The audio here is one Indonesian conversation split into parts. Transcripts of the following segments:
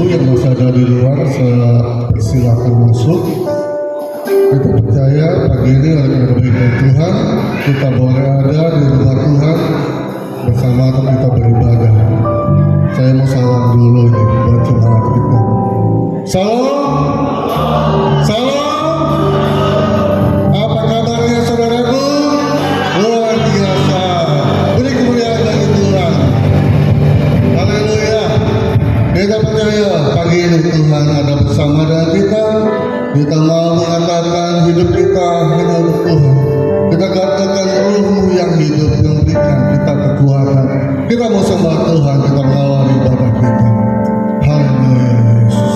yang masih ada di luar, saya persilakan masuk. Kita percaya pagi ini oleh kebaikan Tuhan, kita boleh ada di rumah Tuhan bersama kita beribadah. Saya mau salam dulu nih buat jemaat kita. Salam, salam. Apa kabarnya saudaraku? Luar biasa. Beri kemuliaan bagi Tuhan. Haleluya. Kita percaya pagi ini Tuhan ada bersama dengan kita. Kita mau mengatakan hidup kita hanya untuk Tuhan. Kita katakan Roh-Mu yang hidup yang berikan kita kekuatan. Kita mau sembah Tuhan, kita mengawali ibadah kita. Haleluya Yesus.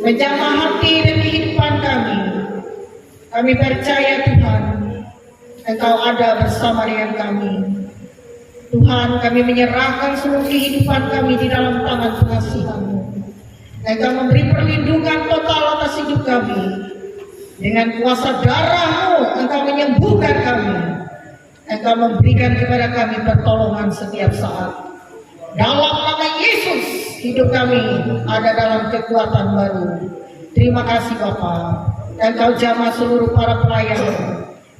menjamah hati dan kehidupan kami. Kami percaya Tuhan, Engkau ada bersama dengan kami. Tuhan, kami menyerahkan seluruh kehidupan kami di dalam tangan pengasihan-Mu. Engkau memberi perlindungan total atas hidup kami. Dengan kuasa darah-Mu, Engkau menyembuhkan kami. Engkau memberikan kepada kami pertolongan setiap saat. Dalam nama Yesus, hidup kami ada dalam kekuatan baru. Terima kasih Bapa. Engkau jamah seluruh para pelayan,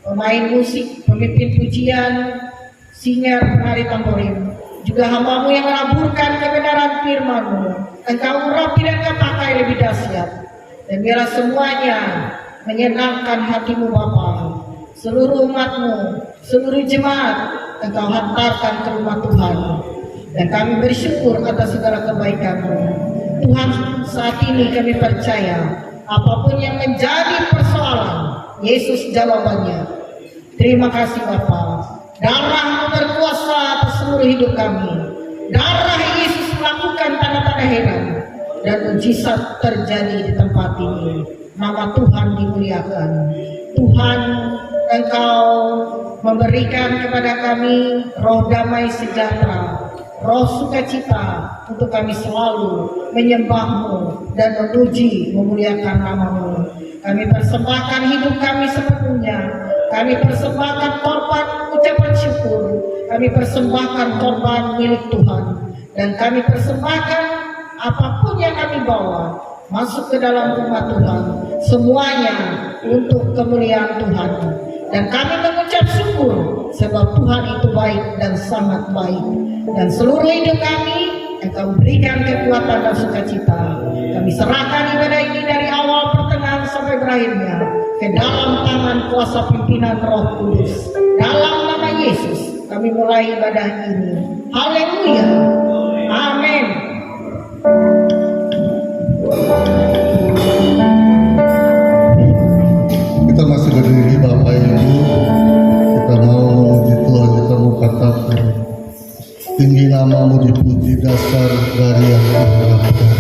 pemain musik, pemimpin pujian, singer, penari tamborin, juga hamba-Mu yang melaburkan kebenaran firman-Mu. Engkau urapi dan Engkau pakai lebih dahsyat. Dan biarlah semuanya menyenangkan hati-Mu Bapa. Seluruh umat-Mu, seluruh jemaat, Engkau hantarkan ke rumah Tuhan. Dan kami bersyukur atas segala kebaikan-Mu. Tuhan, saat ini kami percaya, apapun yang menjadi persoalan, Yesus jawabannya. Terima kasih Bapa. Darah-Mu berkuasa atas seluruh hidup kami. Darah Yesus melakukan tanda-tanda heran dan mujizat terjadi di tempat ini. Nama Tuhan dimuliakan. Tuhan, Engkau memberikan kepada kami roh damai sejahtera, roh sukacita untuk kami selalu menyembah-Mu dan memuji memuliakan nama-Mu. Kami persembahkan hidup kami sepenuhnya. Kami persembahkan korban ucapan syukur. Kami persembahkan korban milik Tuhan. Dan kami persembahkan apapun yang kami bawa masuk ke dalam rumah Tuhan. Semuanya untuk kemuliaan Tuhan. Dan kami mengucap syukur sebab Tuhan itu baik dan sangat baik. Dan seluruh hidup kami Engkau berikan kekuatan dan sukacita. Kami serahkan ibadah ini dari awal pertengahan sampai berakhirnya ke dalam tangan kuasa pimpinan Roh Kudus. Dalam nama Yesus kami mulai ibadah ini. Haleluya. Amin. Kita masih berdiri Bapak Ibu. Kita mau memuji Tuhan, kita mau katakan tinggi nama-Mu dipuji dasar dari yang terharapkan.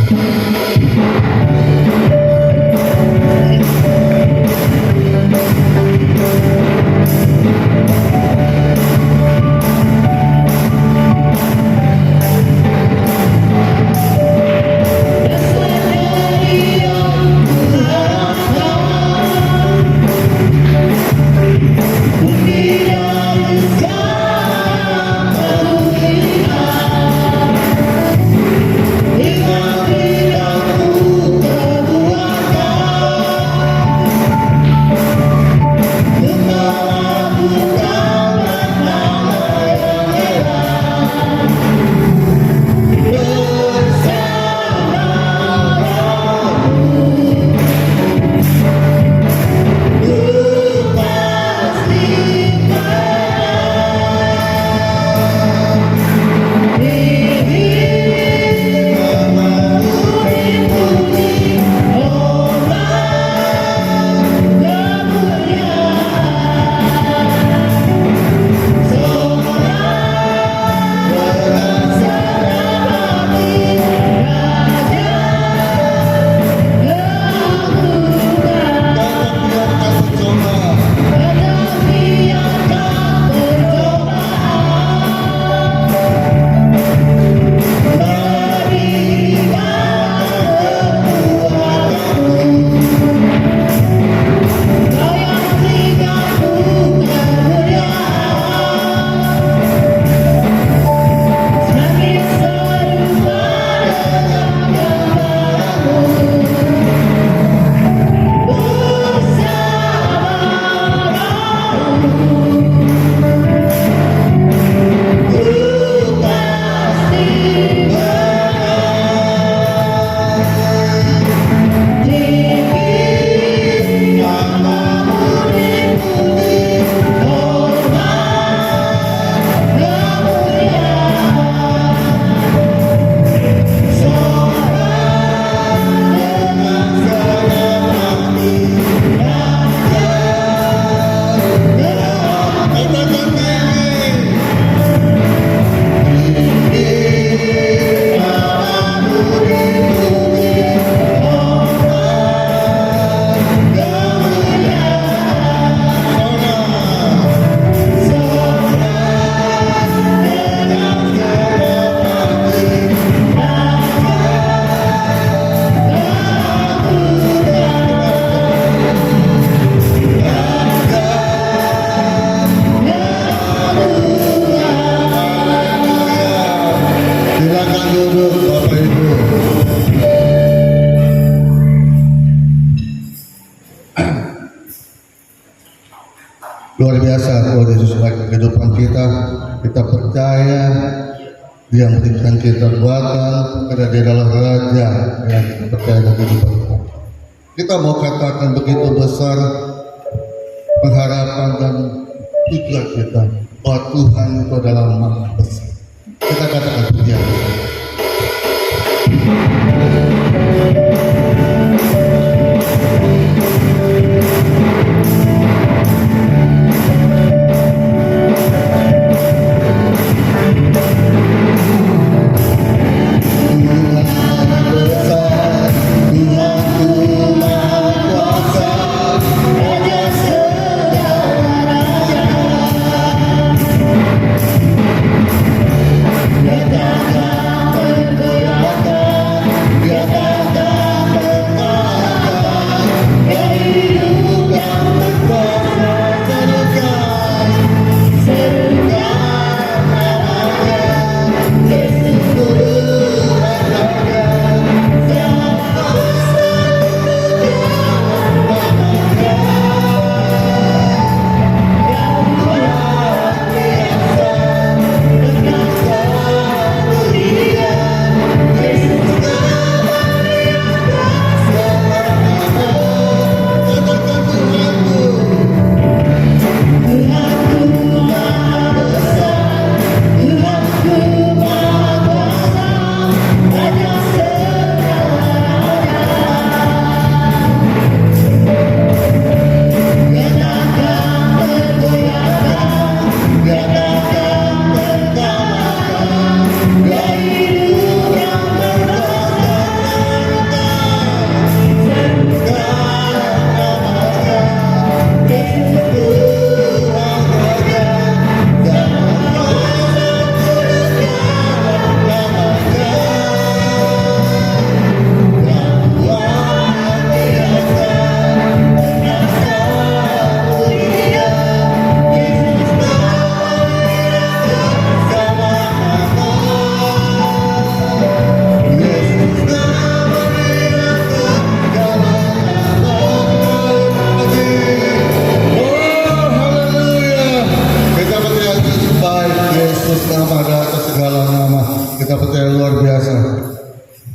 biasa Tuhan Yesus bagi kehidupan kita. Kita percaya Dia memberikan kita kekuatan karena Dia adalah Raja yang percaya dalam kehidupan kita. Kita mau katakan begitu besar pengharapan dan tujuan kita bahwa Tuhan itu adalah Maha Besar. Kita katakan pujian.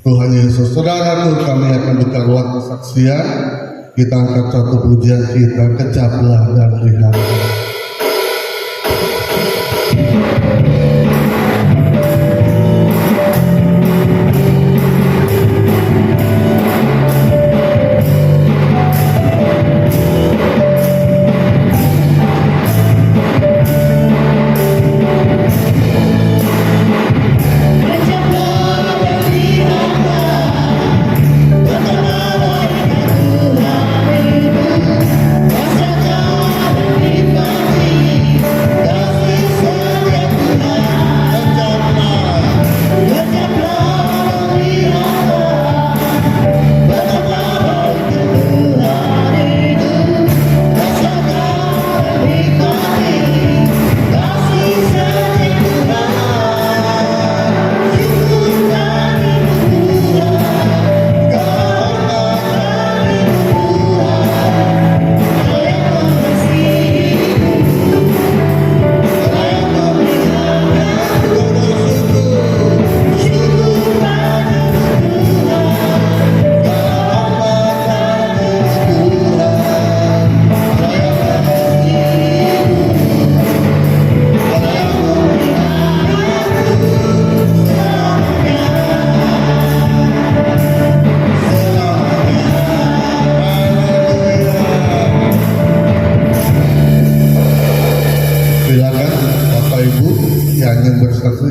Tuhan Yesus. Saudaraku, kami akan buka ruang kesaksian. Kita angkat satu pujian kita, kejaplah dan lihat.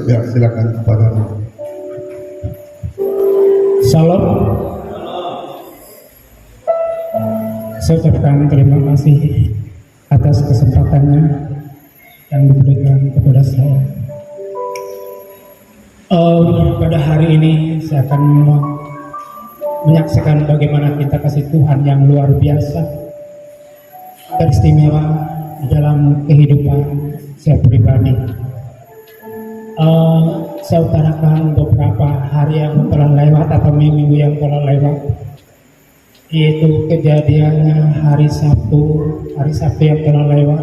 Ya, silakan kepada Salam. Saya ucapkan terima kasih atas kesempatannya yang diberikan kepada saya. Pada hari ini saya akan menyaksikan bagaimana kita kasih Tuhan yang luar biasa, teristimewa dalam kehidupan saya pribadi. Saya utarakan beberapa hari yang telah lewat atau minggu yang telah lewat, yaitu kejadiannya hari Sabtu yang telah lewat.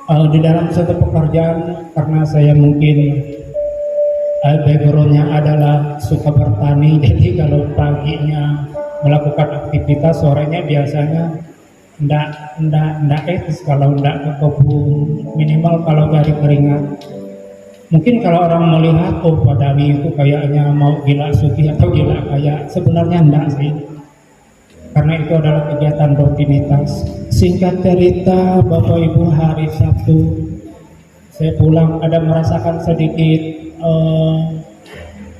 di dalam satu pekerjaan, karena saya mungkin backgroundnya adalah suka bertani, jadi kalau paginya melakukan aktivitas, sorenya biasanya ndak etis kalau ndak ke kebun, minimal kalau dari keringat. Mungkin kalau orang melihat, oh Pak Dani itu kayaknya mau gila suci atau gila kaya, sebenarnya enggak sih, karena itu adalah kegiatan rutinitas. Singkat cerita, Bapak Ibu, hari Sabtu saya pulang ada merasakan sedikit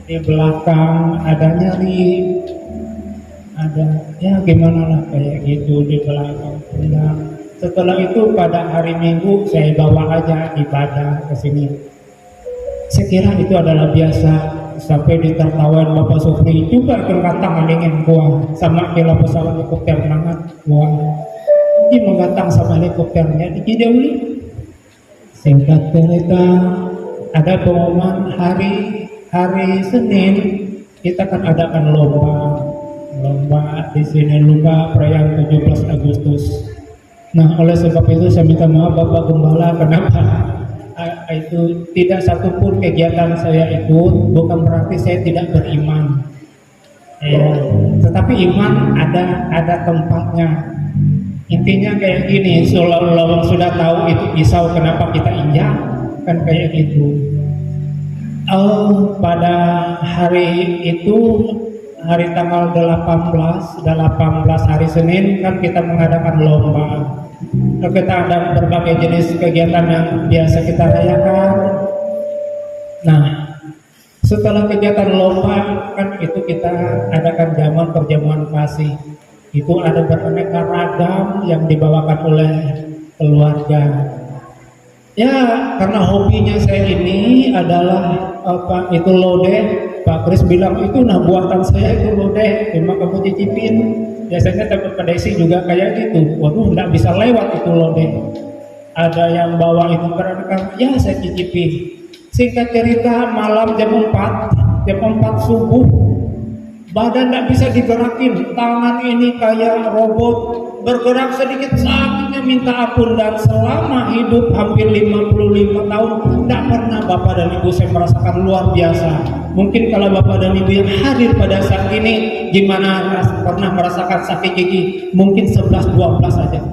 di belakang ada nyeri, ada ya gimana lah kayak gitu di belakang pulang. Setelah itu pada hari Minggu saya bawa aja ibadah ke sini. Saya kira itu adalah biasa, sampai ditertawain Bapak Sufri juga kegatang alingin gua sama kila pesawat helikopter banget gua. Ini menggatang sama helikopternya dijauhi. Singkat cerita, ada pengumuman hari Senin kita akan adakan lomba di sini, lomba perayaan 17 Agustus. Nah, oleh sebab itu saya minta maaf Bapak Gembala, kenapa itu tidak satupun kegiatan saya ikut, bukan berarti saya tidak beriman. Tetapi iman ada tempatnya. Intinya kayak gini, seolah-olah sudah tahu itu pisau kenapa kita injak, kan kayak gitu. Pada hari itu, hari tanggal 18 hari Senin kan kita mengadakan lomba. Kita ada berbagai jenis kegiatan yang biasa kita rayakan. Nah, setelah kegiatan lomba kan itu kita adakan perjamuan kasih. Itu ada beraneka ragam yang dibawakan oleh keluarga. Ya, karena hobinya saya ini adalah itu lodeh. Pak Kris bilang itu buatan saya itu lodeh, cuma kamu cicipin. Biasanya tempat pedesi juga kayak gitu. Waduh, nggak bisa lewat itu lodeh. Ada yang bawa itu beraneka, ya saya cicipi. Singkat cerita, malam jam 4 subuh, badan nggak bisa digerakin, tangan ini kayak robot, bergerak sedikit sakitnya minta ampun. Dan selama hidup hampir 55 tahun tidak pernah Bapak dan Ibu saya merasakan luar biasa. Mungkin kalau Bapak dan Ibu yang hadir pada saat ini, gimana pernah merasakan sakit gigi, mungkin 11-12 saja.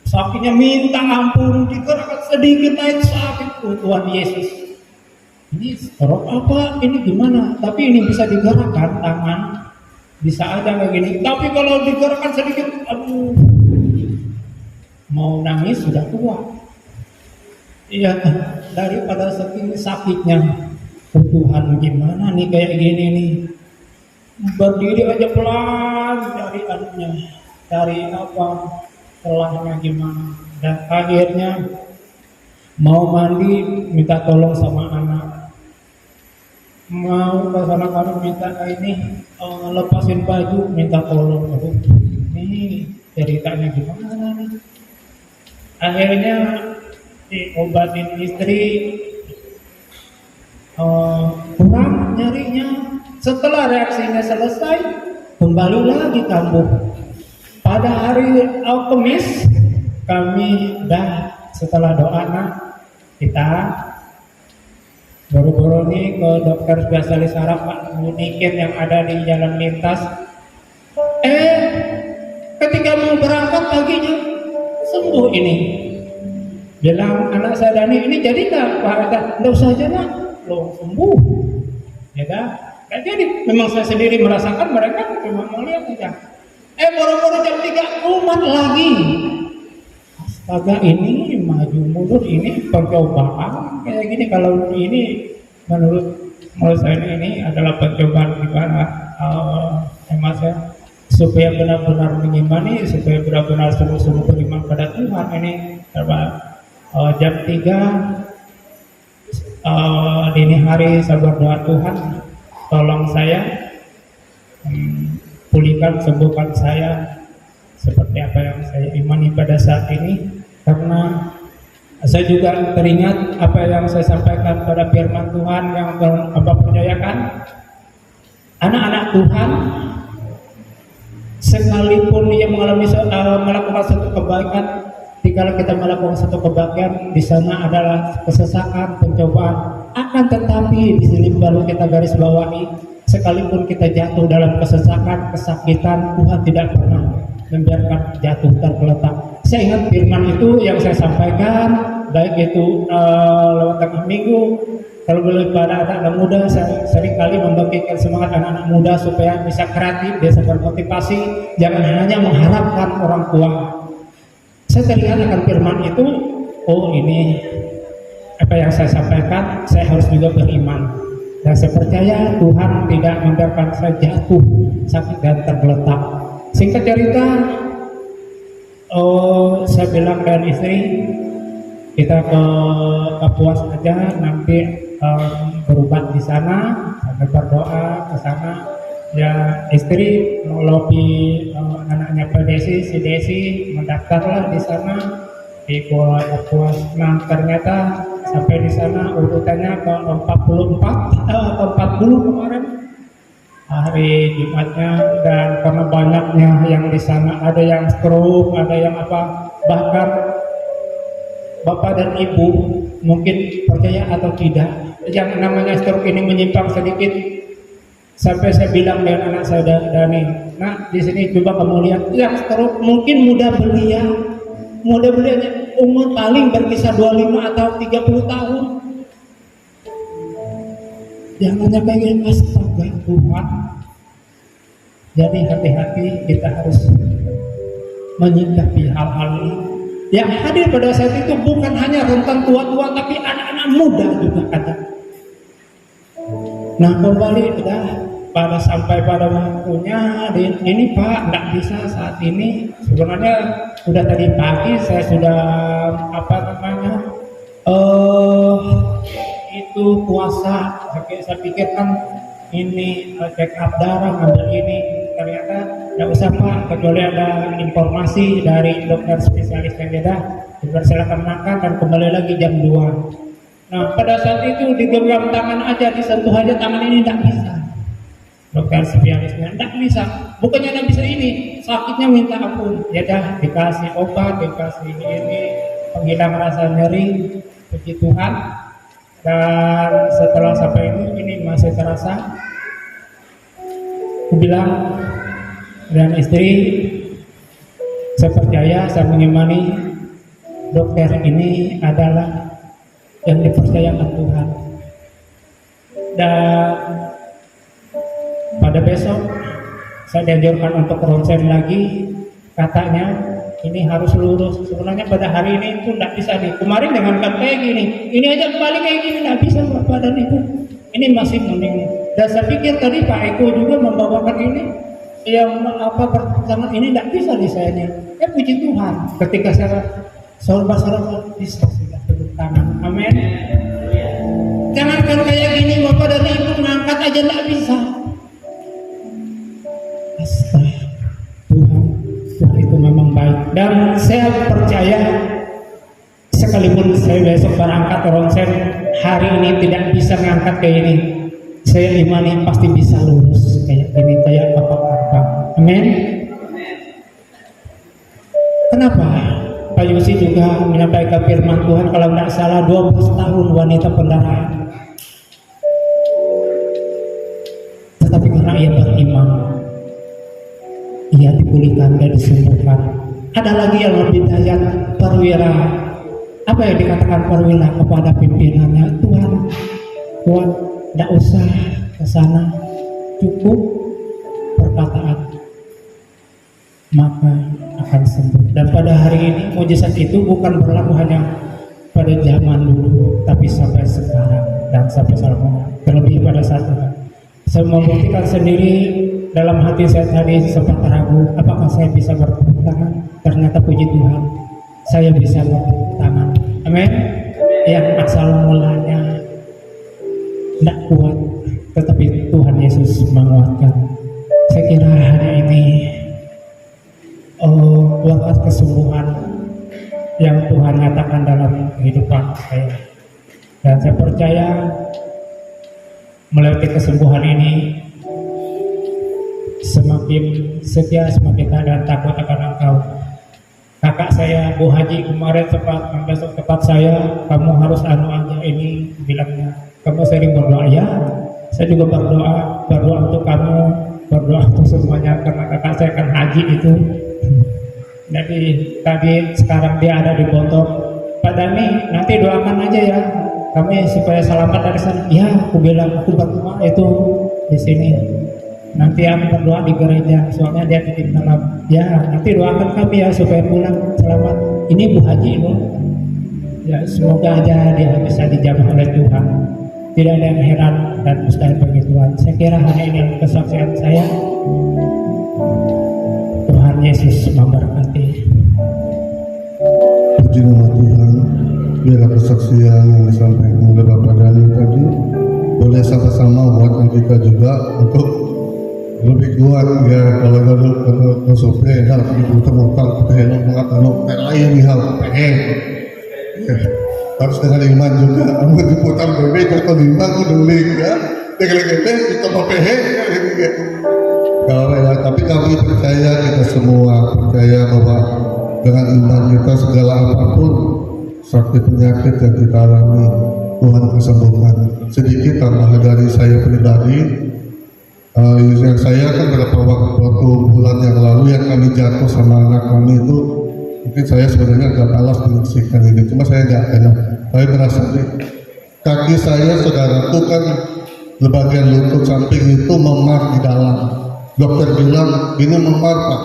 Sakitnya minta ampun, digerakkan sedikit naik sakit. Tuhan Yesus, ini stroke apa? Ini gimana? Tapi ini bisa digerakkan tangan, bisa aja kayak gini. Tapi kalau digerakkan sedikit, aduh, mau nangis sudah tua. Iya, daripada saking sakitnya, Tuhan gimana nih kayak gini nih? Berdiri aja pelan, cari anunya, cari apa, celahnya gimana? Dan akhirnya mau mandi minta tolong sama anak, mau ke sana kami minta ini lepasin baju minta tolong. Aduh, ini ceritanya gimana nih? Akhirnya diobatin istri, kurang nyarinya. Setelah reaksinya selesai, kembali lagi kambuh. Pada hari Kamis kami setelah doa kita buru-buru nih ke dokter spesialis saraf Pak Munikin yang ada di jalan lintas. Ketika mau berangkat paginya sembuh ini. Bilang anak saya Dani, ini jadi nggak Pak? Nggak usah aja Pak, lo sembuh. Ya kan? Nggak jadi. Memang saya sendiri merasakan, mereka cuma mau lihat aja. Buru-buru jam 3 umat lagi. Astaga, ini maju mundur, ini pencobaan kayak gini. Kalau ini menurut saya ini adalah pencobaan gimana emas ya, supaya benar-benar mengimani, supaya benar-benar sungguh-sungguh beriman pada Tuhan. Ini jam 3 dini hari saya berdoa, Tuhan tolong saya, pulihkan, sembuhkan saya seperti apa yang saya imani pada saat ini. Karena saya juga teringat apa yang saya sampaikan pada firman Tuhan yang Bapak percayakan, anak-anak Tuhan sekalipun dia melakukan satu kebaikan 3 Dikala kita melakukan satu kebaikan, di sana adalah kesesakan, pencobaan. Akan tetapi di sini baru kita garis bawahi, sekalipun kita jatuh dalam kesesakan, kesakitan, Tuhan tidak pernah membiarkan jatuh tergeletak. Saya ingat firman itu yang saya sampaikan, baik itu lewat tengah minggu. Kalau boleh pada anak-anak muda, saya seringkali membangkitkan semangat anak-anak muda supaya bisa kreatif, bisa bermotivasi, jangan hanya mengharapkan orang tua. Saya teringat akan firman itu, oh ini apa yang saya sampaikan, saya harus juga beriman. Dan saya percaya Tuhan tidak membiarkan saya jatuh, sakit dan tergeletak. Singkat cerita, saya bilang dengan istri, kita ke Kapuas aja, nanti berobat di sana, sampai berdoa ke sana. Ya istri melobi anaknya PDC, si Desi mendaftarlah di sana di Kuala Kapuas. Nah ternyata sampai di sana urutannya ke 44 atau 40 kemarin hari Jumatnya, dan karena banyaknya yang di sana, ada yang stroke, ada yang apa, bahkan bapak dan ibu mungkin percaya atau tidak, yang namanya stroke ini menyimpang sedikit. Sampai saya bilang dengan anak saya Dani, nah di sini coba kamu lihat, yang stroke mungkin muda belianya umur paling berkisar 25 atau 30 tahun. Jangan sampai kayak astaga Tuhan. Jadi hati-hati, kita harus menyikapi hal-hal ini. Yang hadir pada saat itu bukan hanya rentang tua-tua, tapi anak-anak muda juga ada. Nah kembali pada sampai pada waktunya ini Pak nggak bisa saat ini. Sebenarnya sudah tadi pagi saya sudah itu puasa. Saya pikirkan ini check up darah, ambil ini, ternyata nggak usah Pak, kecuali ada informasi dari dokter spesialis yang beda, dipersilakan makan dan kembali lagi jam 2. Nah pada saat itu digenggam tangan aja, disentuh aja tangan ini tidak bisa. Dokter spesialisnya tidak bisa, bukannya tidak bisa ini, sakitnya minta ampun. Ya dah dikasih obat, dikasih ini penghilang rasa nyeri, puji Tuhan. Dan setelah sampai ini masih terasa. Aku bilang dengan istri, saya percaya, saya mengimani dokter ini adalah yang dipercayakan Tuhan. Dan pada besok saya dianjurkan untuk ronsen lagi. Katanya ini harus lurus. Sebenarnya pada hari ini itu tidak bisa nih. Kemarin dengan kayak gini, ini aja kembali kayak gini tidak bisa Bapak dan Ibu. Ini masih mending. Dan saya pikir tadi Pak Eko juga membawakan ini, yang pertama ini tidak bisa di sayanya. Ya puji Tuhan. Ketika saya saudara bisa sudah tepuk tangan. Amin. Jangankan kayak gini Bapak dan Ibu mengangkat aja tidak bisa. Astaga, Tuhan itu memang baik. Dan saya percaya, sekalipun saya besok berangkat ronsen, hari ini tidak bisa mengangkat kayak ini, saya imani pasti bisa lurus kayak gini, kayak Bapak. Amin. Kenapa Pak Yusi juga menyampaikan firman Tuhan, kalau tidak salah 12 tahun wanita pendarahan, tetapi karena ia beriman, ia dipulihkan dan disembuhkan. Ada lagi yang lebih dahsyat, perwira. Apa yang dikatakan perwira kepada pimpinannya? Tuhan, tidak usah ke sana, cukup perkataan, maka akan sembuh. Dan pada hari ini mujizat itu bukan berlaku hanya pada zaman dulu, tapi sampai sekarang dan sampai selamanya. Terlebih pada saat ini, saya membuktikan sendiri. Dalam hati saya tadi sempat ragu, apakah saya bisa bertepuk tangan? Ternyata puji Tuhan, saya bisa bertepuk tangan. Amin. Yang asal mulanya tidak kuat, tetapi Tuhan Yesus menguatkan. Saya kira hari ini berkat kesembuhan yang Tuhan nyatakan dalam kehidupan saya. Dan saya percaya melalui kesembuhan ini, semakin setia, semakin tak dan takut akan Engkau. kakak saya Bu Haji kemarin sempat membesok tempat saya, kamu harus anu aja ini, bilangnya kamu sering berdoa ya. Saya juga berdoa untuk kamu, berdoa untuk semuanya karena kakak saya kan haji itu. Jadi tadi sekarang dia ada di Bontok. Pak Dani nanti doakan aja ya kami supaya selamat dari sana. Ya aku bilang aku berdoa itu di sini. Nanti aku berdoa di gereja, soalnya dia titip malam. Ya, nanti doakan kami ya supaya pulang selamat. Ini Bu Haji itu. Ya, semoga aja dia bisa dijamah oleh Tuhan. Tidak ada yang heran dan mustahil bagi Tuhan. Saya kira hanya ini yang kesaksian saya. Tuhan Yesus memberkati. Puji nama Tuhan. Biarlah kesaksian yang disampaikan oleh Bapak Dani tadi boleh sama-sama buatkan kita juga untuk lebih kuat ya. Kalau survei hal muter-muter kita mengatakan lain hal harus dengan iman juga. Kamu diputar bebek atau iman aku dulu ya dengan kita mau pehe kalau ya. Tapi kami percaya, kita semua percaya bahwa dengan iman kita segala apapun sakit penyakit yang kita alami Tuhan kesembuhkan. Sedikit tambahan dari saya pribadi. Yang saya kan beberapa waktu bulan yang lalu yang kami jatuh sama anak kami itu, mungkin saya sebenarnya agak malas menyaksikan ini, cuma saya nggak enak. Saya merasa kaki saya saudara itu kan di bagian lutut samping itu memar di dalam. Dokter bilang ini memar Pak,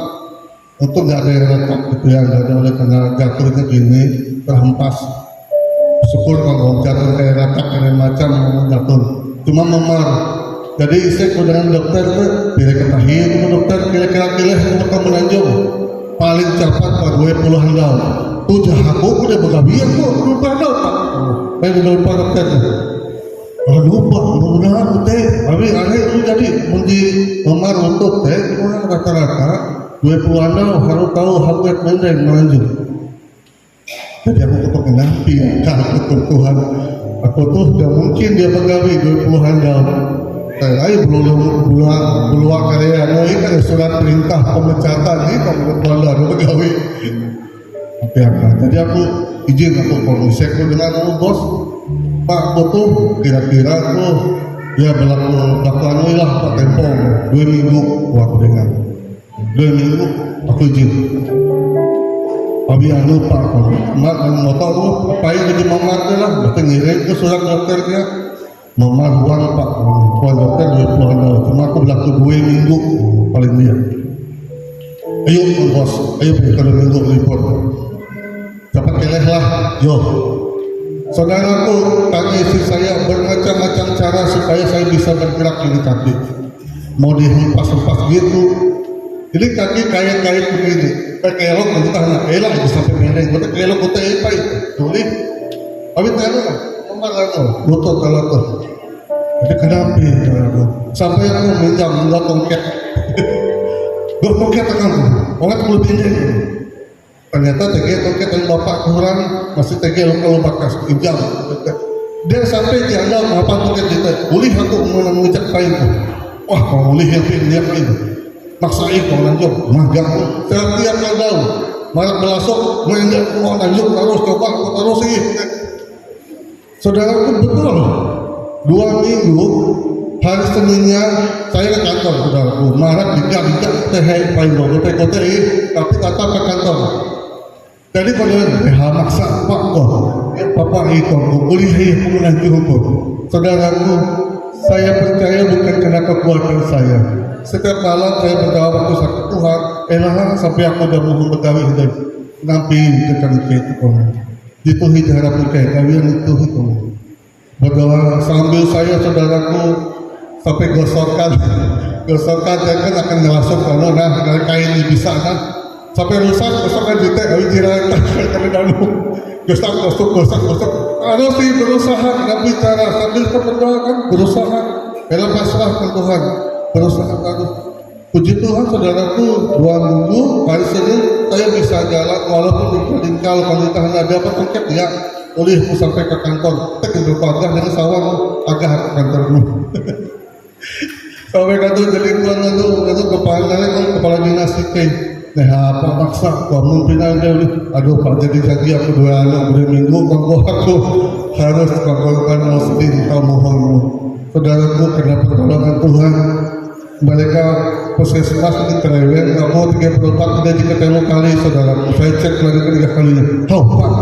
untuk nggak ada yang retak gitu ya, nggak ada oleh karena jatuhnya gini terhempas. Syukur kalau jatuh kayak retak kayak macam jatuh, cuma memar. Jadi saya dengan dokter tuh bila ketahui itu dokter kira-kira kamu menanjung paling cepat Pak 20 tahun. Tuh jahaku udah begawi aku lupa dong Pak. Saya lupa dokter. Lupa mudah-mudahan teh. Tapi aneh itu jadi menjadi memar untuk teh orang rata-rata 20 tahun harus tahu hakikat pendek menanjung. Jadi aku tetap menanti kalau Tuhan. Aku tuh tidak mungkin dia begawi 20 tahun. Saya belum karya ini kan surat perintah pemecatan ini menurut baru pegawai. Tapi apa? Jadi aku izin aku komisi aku dengan bos Pak butuh kira-kira aku ya berlaku lah Pak tempo 2 minggu waktu dengan 2 minggu aku izin. Tapi anu Pak mak motor lu apa yang jadi mamar lah berarti ngirim ke surat dokternya. Memar uang Pak, Pak dokter 20 tahun, cuma aku berlaku 2 minggu paling dia. Ayo bos, ayo kalau minggu report. Dapat keleh lah, yo. Saudaraku, tanya istri saya bermacam-macam cara supaya saya bisa bergerak ini kaki. Mau dihempas-hempas gitu. Jadi kaki kayak begini, kelok kita nak elak sampai pendek, kita kelok kita ipai, tulis. Tapi tahu lah. Lutut kalau tuh, jadi kenapa? Sampai aku minjam nggak tongket, gue tongket akan, orang perlu pinjam. Ternyata tongket yang bapak kurang masih kalau bakas pinjam. Dia sampai dianggap apa tongket kita, boleh aku mengucap paling tu, wah kalau boleh yang pinjam itu, maksain kalau lanjut, magang, setiap tahu, malah belasok, menjak mau lanjut terus coba terus sih. Saudaraku betul 2 minggu hari Seninnya saya ke kantor saudaraku marah tidak teh paling bagus teh kota tapi kata ke kantor jadi kalau maksa Pak kok Bapak itu kuliah nanti hukum saudaraku saya percaya bukan karena kekuatan saya setiap malam saya berdoa waktu sakit Tuhan sampai aku udah mau begawi dan nampi tekan itu itu hidharap kayak kalian itu berdoa sambil saya saudaraku sampai gosokan saya kan akan ngelasuk kalau dari kain bisa kan sampai rusak gosokan jutek awi dirata karena dalu gosok harus sih berusaha dan bicara sambil berdoa kan berusaha dalam pasrah ke Tuhan berusaha terus. Puji Tuhan saudaraku 2 minggu hari Senin saya bisa jalan walaupun di tinggal kalau tahan ada apa tongket ya olehku sampai ke kantor tek ke pagar dengan sawang agak ke kantor dulu sampai kantor jadi tuan itu kepala dinas apa maksa kamu pinangnya aduh Pak jadi aku 2 anak berminggu monggo aku harus melakukan muslim mohonmu saudaraku karena pertolongan Tuhan mereka puskesmas di Kereweng kamu 34 udah ketemu kali saudaraku saya cek lagi 3 kalinya tahu Pak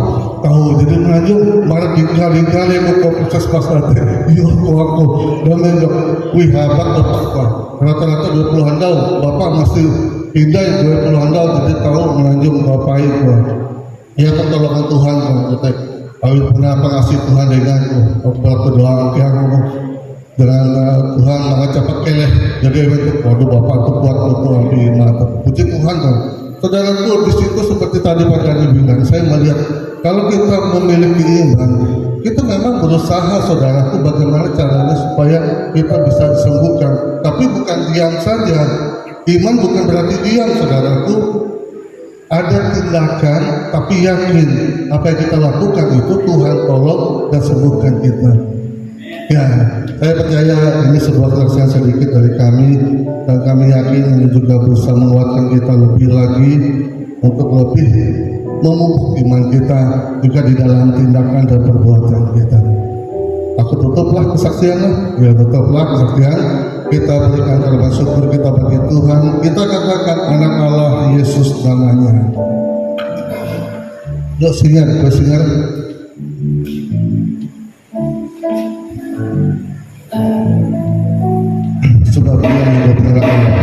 tahu jadi menanjung marah kali aku ke puskesmas nanti iya aku damai dok wih hebat Pak rata-rata 20-an tahun Bapak masih pindah 20-an tahun jadi tahu menanjung Bapak itu ya pertolongan Tuhan kan kita kami pernah pengasih Tuhan denganku aku doa yang dengan Tuhan sangat cepat keleh jadi itu waduh Bapak itu kuat untuk ambil mata puji Tuhan kan saudaraku di situ seperti tadi Pak Dani bilang saya melihat kalau kita memiliki iman kita memang berusaha saudaraku bagaimana caranya supaya kita bisa disembuhkan tapi bukan diam saja iman bukan berarti diam saudaraku ada tindakan tapi yakin apa yang kita lakukan itu Tuhan tolong dan sembuhkan kita ya saya percaya ini sebuah kesaksian sedikit dari kami dan kami yakin ini juga bisa menguatkan kita lebih lagi untuk lebih memupuk iman kita juga di dalam tindakan dan perbuatan kita. Aku tutuplah kesaksiannya, ya tutuplah kesaksian. Kita berikan korban syukur kita bagi Tuhan. Kita katakan anak Allah Yesus namanya. Yuk singar. Sebab dia hidup dengan Allah.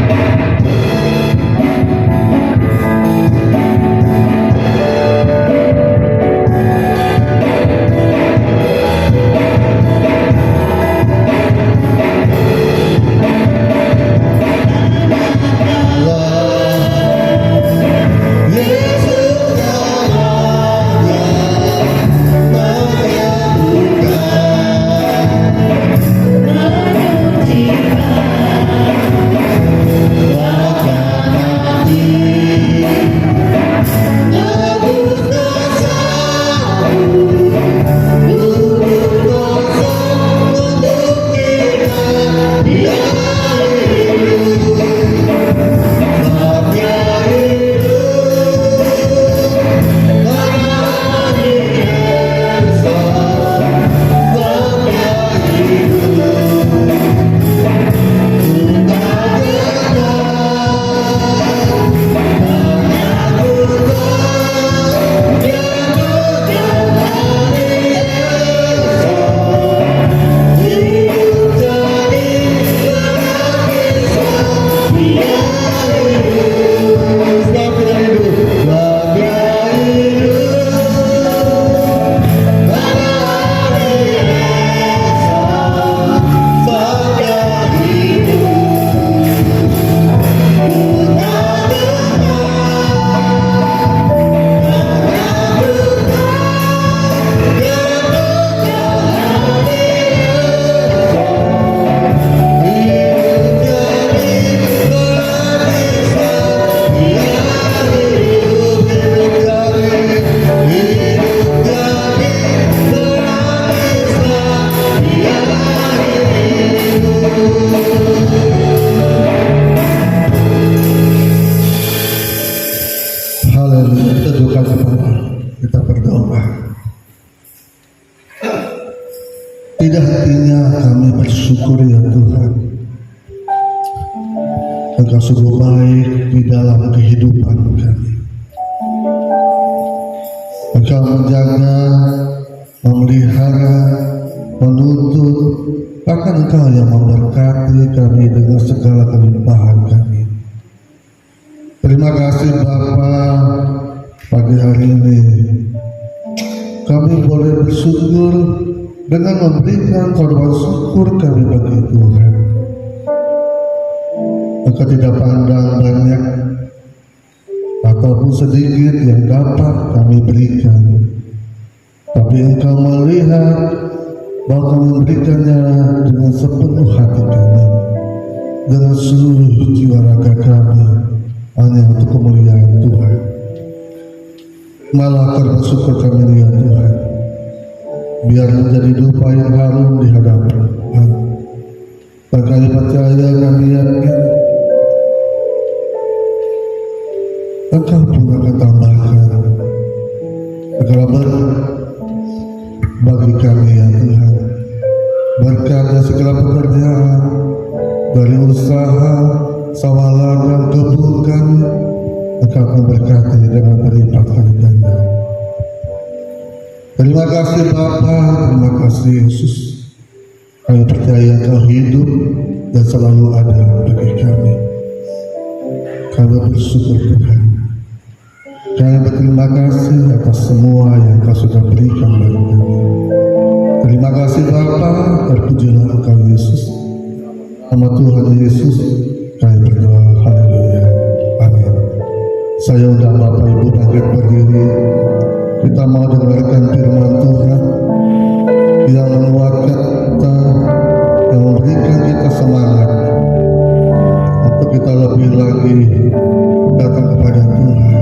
Tidak hentinya kami bersyukur ya Tuhan, Engkau sungguh baik di dalam kehidupan kami. Engkau menjaga, memelihara, menuntut, bahkan Engkau yang memberkati kami dengan segala kelimpahan kami. Terima kasih Bapa, pagi hari ini kami boleh bersyukur dengan memberikan korban syukur kami bagi Tuhan. Engkau tidak pandang banyak ataupun sedikit yang dapat kami berikan, tapi Engkau melihat bahwa kami memberikannya dengan sepenuh hati kami, dengan seluruh jiwa raga kami, hanya untuk kemuliaan Tuhan. Malah korban syukur kami ya Tuhan, biar menjadi dupa yang harum di hadapan Tuhan. Dan kami percaya, kami yakin Engkau memberkati dengan berlipat kali ganda. Terima kasih Bapa, terima kasih Yesus. Kami percaya Engkau hidup dan selalu ada bagi kami. Kami bersyukur Tuhan. Kami berterima kasih atas semua yang Engkau sudah berikan bagi kami. Terima kasih Bapa, terpujilah Engkau Yesus. Nama Tuhan Yesus, kami berdoa. Haleluya. Amin. Saya undang Bapak Ibu bangkit berdiri. Kita mau dengarkan firman Tuhan yang menguatkan kita, yang memberikan kita semangat untuk kita lebih lagi datang kepada Tuhan.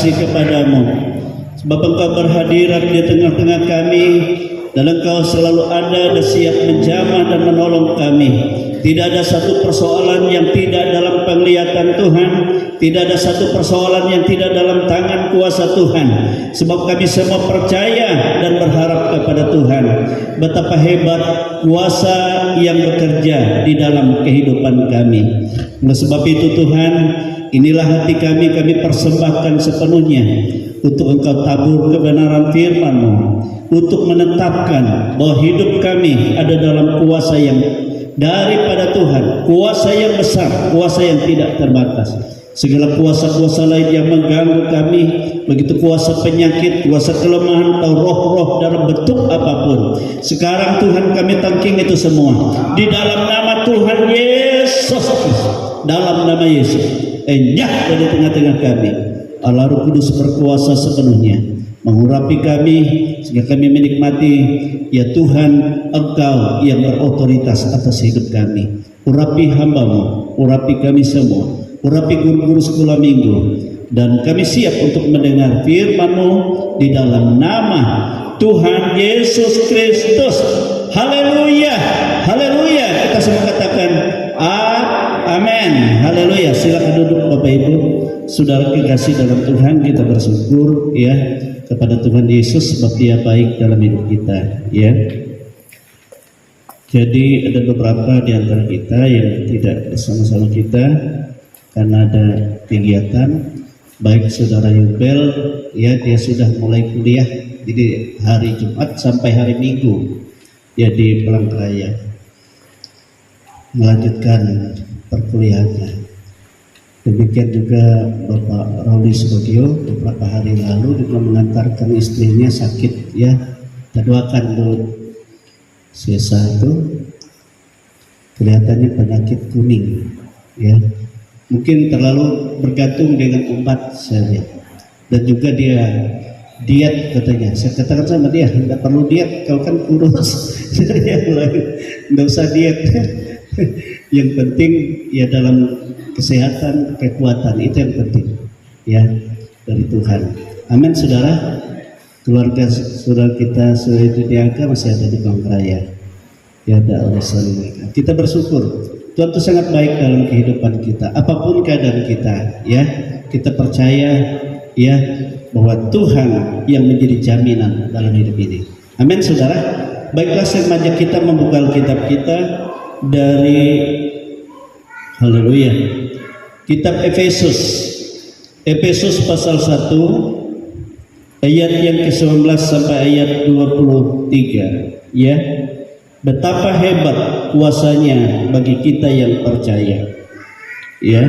kasih kepadamu. Sebab Engkau berhadirat di tengah-tengah kami, dan Engkau selalu ada dan siap menjamah dan menolong kami. Tidak ada satu persoalan yang tidak dalam penglihatan Tuhan, tidak ada satu persoalan yang tidak dalam tangan kuasa Tuhan. Sebab kami semua percaya dan berharap kepada Tuhan. Betapa hebat kuasa yang bekerja di dalam kehidupan kami. Oleh sebab itu Tuhan, inilah hati kami persembahkan sepenuhnya untuk Engkau tabur kebenaran firman-Mu, untuk menetapkan bahwa hidup kami ada dalam kuasa yang daripada Tuhan, kuasa yang besar, kuasa yang tidak terbatas. Segala kuasa-kuasa lain yang mengganggu kami, begitu kuasa penyakit, kuasa kelemahan atau roh-roh dalam bentuk apapun, sekarang Tuhan kami tangking itu semua di dalam nama Tuhan Yesus. Dalam nama Yesus, enyah dari tengah-tengah kami. Allah Roh Kudus berkuasa sepenuhnya mengurapi kami sehingga kami menikmati, ya Tuhan, Engkau yang berotoritas atas hidup kami. Urapi hamba-Mu, urapi kami semua, urapi guru-guru sekolah minggu, dan kami siap untuk mendengar firman-Mu di dalam nama Tuhan Yesus Kristus. Haleluya, haleluya. Kita semua katakan amin, haleluya. Silakan duduk Bapak Ibu, saudara kekasih dalam Tuhan. Kita bersyukur ya kepada Tuhan Yesus sebab Dia baik dalam hidup kita ya. Jadi ada beberapa di antara kita yang tidak bersama-sama kita karena ada kegiatan. Baik saudara Yubel ya, dia sudah mulai kuliah, jadi hari Jumat sampai hari Minggu ya di Palangkaraya melanjutkan perkuliahannya. Demikian juga Bapak Rauli Subagio beberapa hari lalu juga mengantarkan istrinya sakit ya. Kita doakan dulu. Sisa itu kelihatannya penyakit kuning ya. Mungkin terlalu bergantung dengan obat saya lihat. Dan juga dia diet katanya. Saya katakan sama dia, tidak perlu diet, kau kan kurus. Tidak usah diet. Yang penting ya dalam kesehatan, kekuatan, itu yang penting ya dari Tuhan. Amin saudara. Keluarga saudara kita sesuai Diangka masih ada di Palangkaraya ya, ada urusan mereka. Kita bersyukur Tuhan itu sangat baik dalam kehidupan kita, apapun keadaan kita ya. Kita percaya ya bahwa Tuhan yang menjadi jaminan dalam hidup ini. Amin saudara. Baiklah, saya mengajak kita membuka kitab kita dari haleluya kitab Efesus pasal 1 ayat yang ke-19 sampai ayat 23 ya. Betapa hebat kuasanya bagi kita yang percaya ya.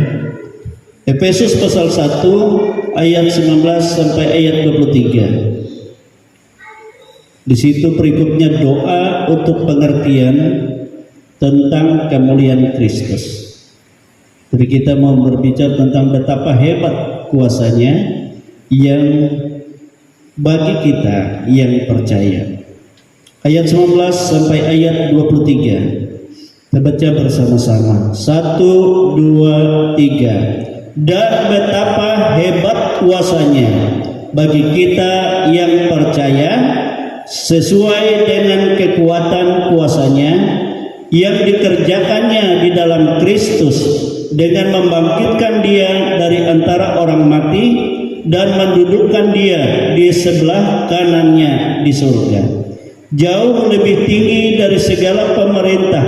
Efesus pasal 1 ayat 19 sampai ayat 23. Di situ berikutnya doa untuk pengertian tentang kemuliaan Kristus. Jadi kita mau berbicara tentang betapa hebat kuasanya yang bagi kita yang percaya. Ayat 19 sampai ayat 23. Kita baca bersama-sama. 1, 2, 3. Dan betapa hebat kuasanya bagi kita yang percaya, sesuai dengan kekuatan kuasanya yang dikerjakannya di dalam Kristus, dengan membangkitkan dia dari antara orang mati dan mendudukkan dia di sebelah kanannya di surga, jauh lebih tinggi dari segala pemerintah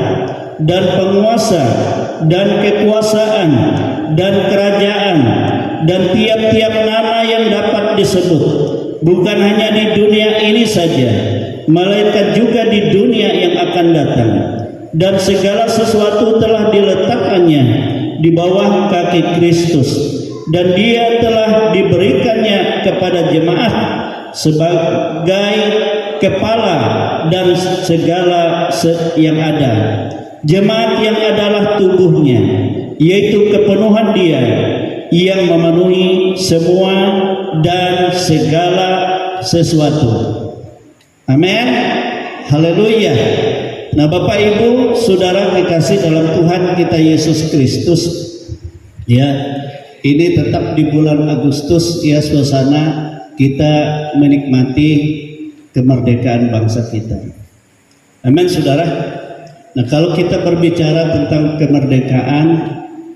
dan penguasa dan kekuasaan dan kerajaan dan tiap-tiap nama yang dapat disebut, bukan hanya di dunia ini saja, melainkan juga di dunia yang akan datang. Dan segala sesuatu telah diletakkannya di bawah kaki Kristus, dan dia telah diberikannya kepada jemaat sebagai kepala dan segala yang ada. Jemaat yang adalah tubuhnya, yaitu kepenuhan dia yang memenuhi semua dan segala sesuatu. Amin. Haleluya. Nah Bapak Ibu saudara kekasih dalam Tuhan kita Yesus Kristus ya, ini tetap di bulan Agustus ya, suasana kita menikmati kemerdekaan bangsa kita. Amin, saudara. Nah, kalau kita berbicara tentang kemerdekaan,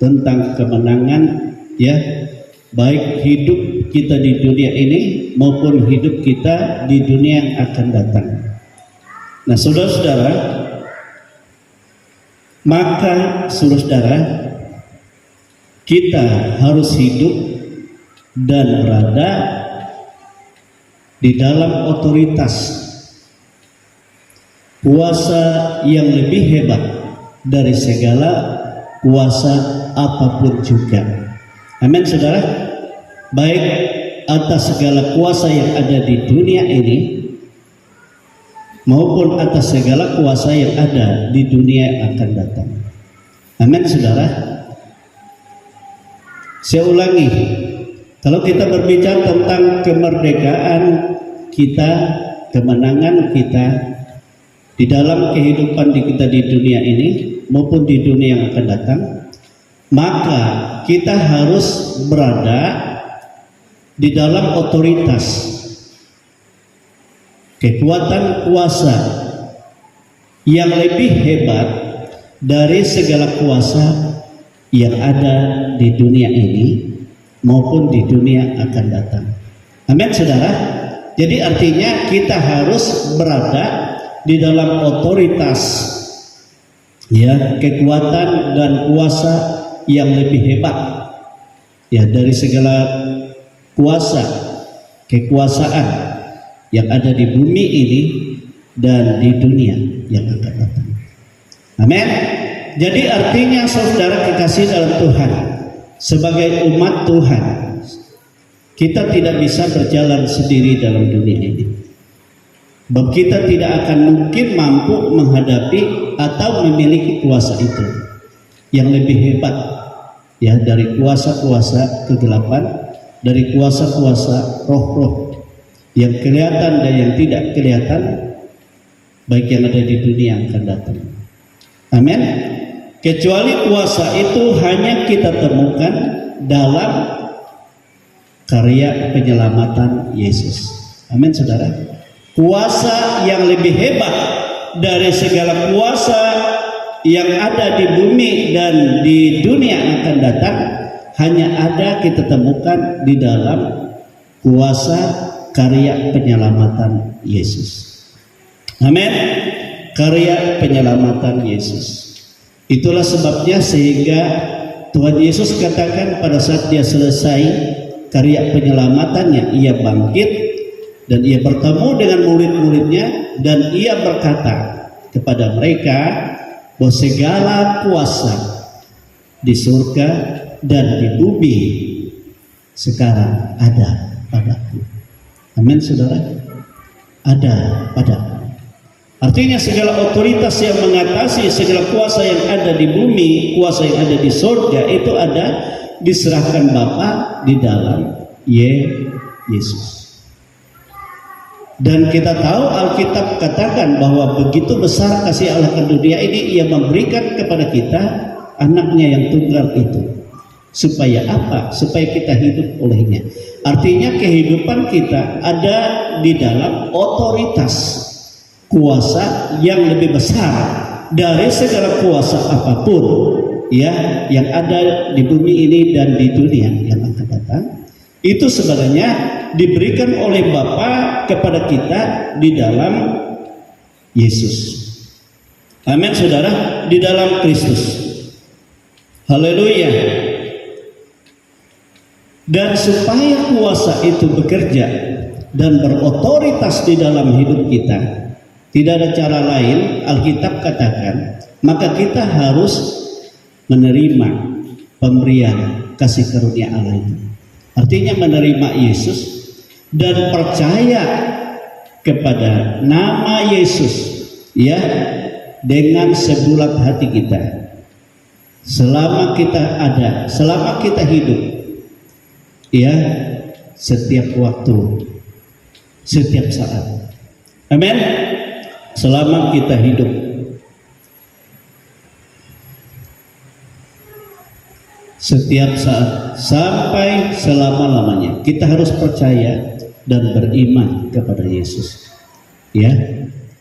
tentang kemenangan, ya, baik hidup kita di dunia ini maupun hidup kita di dunia yang akan datang. Nah, saudara-saudara, maka saudara-saudara, kita harus hidup dan berada di dalam otoritas kuasa yang lebih hebat dari segala kuasa apapun juga. Amin, saudara. Baik atas segala kuasa yang ada di dunia ini maupun atas segala kuasa yang ada di dunia yang akan datang. Amin, saudara. Saya ulangi, kalau kita berbicara tentang kemerdekaan kita, kemenangan kita di dalam kehidupan kita di dunia ini maupun di dunia yang akan datang, maka kita harus berada di dalam otoritas kekuatan kuasa yang lebih hebat dari segala kuasa yang ada di dunia ini maupun di dunia yang akan datang. Amin, saudara. Jadi artinya kita harus berada di dalam otoritas, ya, kekuatan dan kuasa yang lebih hebat, ya, dari segala kuasa kekuasaan yang ada di bumi ini dan di dunia yang akan datang. Amin. Jadi artinya saudara kekasih dalam Tuhan, sebagai umat Tuhan, kita tidak bisa berjalan sendiri dalam dunia ini. Sebab kita tidak akan mungkin mampu menghadapi atau memiliki kuasa itu yang lebih hebat, ya, dari kuasa-kuasa kegelapan, dari kuasa-kuasa roh-roh yang kelihatan dan yang tidak kelihatan, baik yang ada di dunia yang akan datang. Amin. Kecuali kuasa itu hanya kita temukan dalam karya penyelamatan Yesus. Amin, saudara. Kuasa yang lebih hebat dari segala kuasa yang ada di bumi dan di dunia yang akan datang hanya ada kita temukan di dalam kuasa karya penyelamatan Yesus. Amin. Karya penyelamatan Yesus. Itulah sebabnya sehingga Tuhan Yesus katakan pada saat dia selesai karya penyelamatannya, ia bangkit dan ia bertemu dengan murid-muridnya dan ia berkata kepada mereka bahwa segala kuasa di surga dan di bumi sekarang ada padaku. Amin, saudara. Ada padaku. Artinya segala otoritas yang mengatasi segala kuasa yang ada di bumi, kuasa yang ada di surga itu ada diserahkan Bapa di dalam Yesus. Dan kita tahu Alkitab katakan bahwa begitu besar kasih Allah ke dunia ini, ia memberikan kepada kita anaknya yang tunggal itu. Supaya apa? Supaya kita hidup olehnya. Artinya kehidupan kita ada di dalam otoritas kuasa yang lebih besar dari segala kuasa apapun, ya, yang ada di bumi ini dan di dunia yang akan datang. Itu sebenarnya diberikan oleh Bapa kepada kita di dalam Yesus. Amin, saudara, di dalam Kristus. Haleluya. Dan supaya kuasa itu bekerja dan berotoritas di dalam hidup kita, tidak ada cara lain, Alkitab katakan, maka kita harus menerima pemberian kasih karunia Allah itu. Artinya menerima Yesus dan percaya kepada nama Yesus, ya, dengan sebulat hati kita. Selama kita ada, selama kita hidup, ya, setiap waktu, setiap saat. Amin. Selama kita hidup, setiap saat, sampai selama-lamanya kita harus percaya dan beriman kepada Yesus. Ya,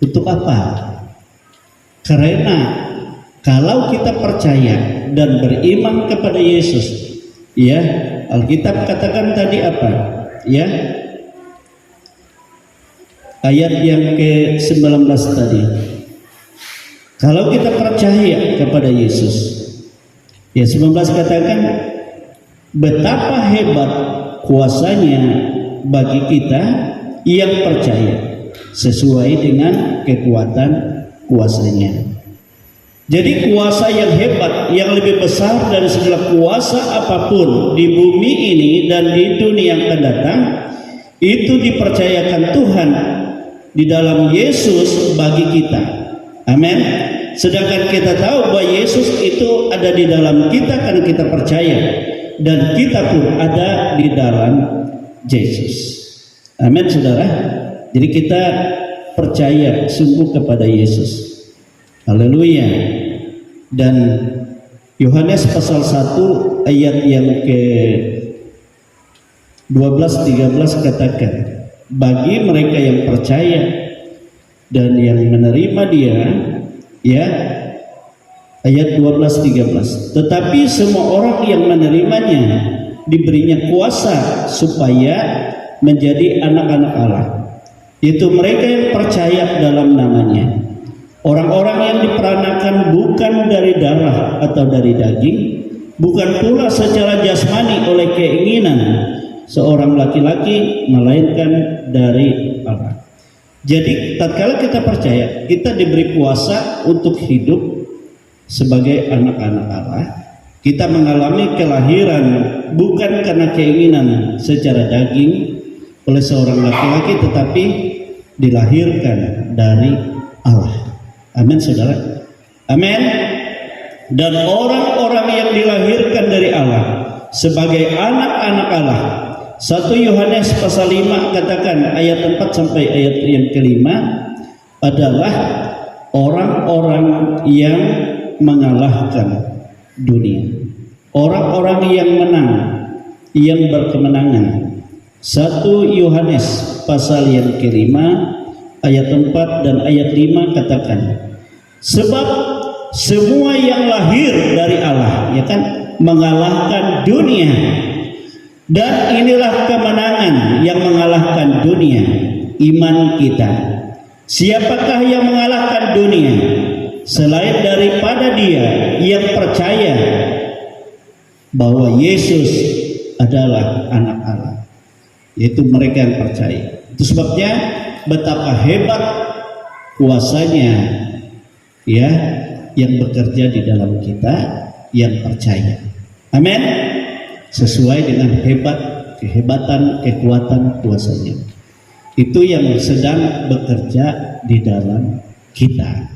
untuk apa? Karena kalau kita percaya dan beriman kepada Yesus, ya, Alkitab katakan tadi apa? Ya, ayat yang ke-19 tadi. Kalau kita percaya kepada Yesus, ya 19 katakan betapa hebat kuasanya bagi kita yang percaya sesuai dengan kekuatan kuasanya. Jadi kuasa yang hebat, yang lebih besar dari segala kuasa apapun di bumi ini dan di dunia yang akan datang, itu dipercayakan Tuhan di dalam Yesus bagi kita. Amin. Sedangkan kita tahu bahwa Yesus itu ada di dalam kita karena kita percaya, dan kita pun ada di dalam Yesus. Amin, saudara. Jadi kita percaya sungguh kepada Yesus. Haleluya. Dan Yohanes pasal 1 ayat yang ke 12-13 katakan, bagi mereka yang percaya dan yang menerima Dia, ya, ayat 12-13, tetapi semua orang yang menerimanya diberinya kuasa supaya menjadi anak-anak Allah, itu mereka yang percaya dalam namanya. Orang-orang yang diperanakan bukan dari darah atau dari daging, bukan pula secara jasmani oleh keinginan seorang laki-laki, melainkan dari Allah. Jadi tatkala kita percaya, kita diberi kuasa untuk hidup sebagai anak-anak Allah. Kita mengalami kelahiran bukan karena keinginan secara daging oleh seorang laki-laki, tetapi dilahirkan dari Allah. Amin, saudara. Amin. Dan orang-orang yang dilahirkan dari Allah sebagai anak-anak Allah, 1 Yohanes pasal 5 katakan ayat 4 sampai ayat yang ke-5, adalah orang-orang yang mengalahkan dunia, orang-orang yang menang, yang berkemenangan. 1 Yohanes pasal yang ke-5 ayat 4 dan ayat 5 katakan, sebab semua yang lahir dari Allah, ya kan, mengalahkan dunia, dan inilah kemenangan yang mengalahkan dunia, iman kita. Siapakah yang mengalahkan dunia selain daripada Dia yang percaya bahwa Yesus adalah anak Allah, yaitu mereka yang percaya. Itu sebabnya betapa hebat kuasanya, ya, yang bekerja di dalam kita yang percaya. Amin. Sesuai dengan kehebatan, kekuatan kuasanya. Itu yang sedang bekerja di dalam kita.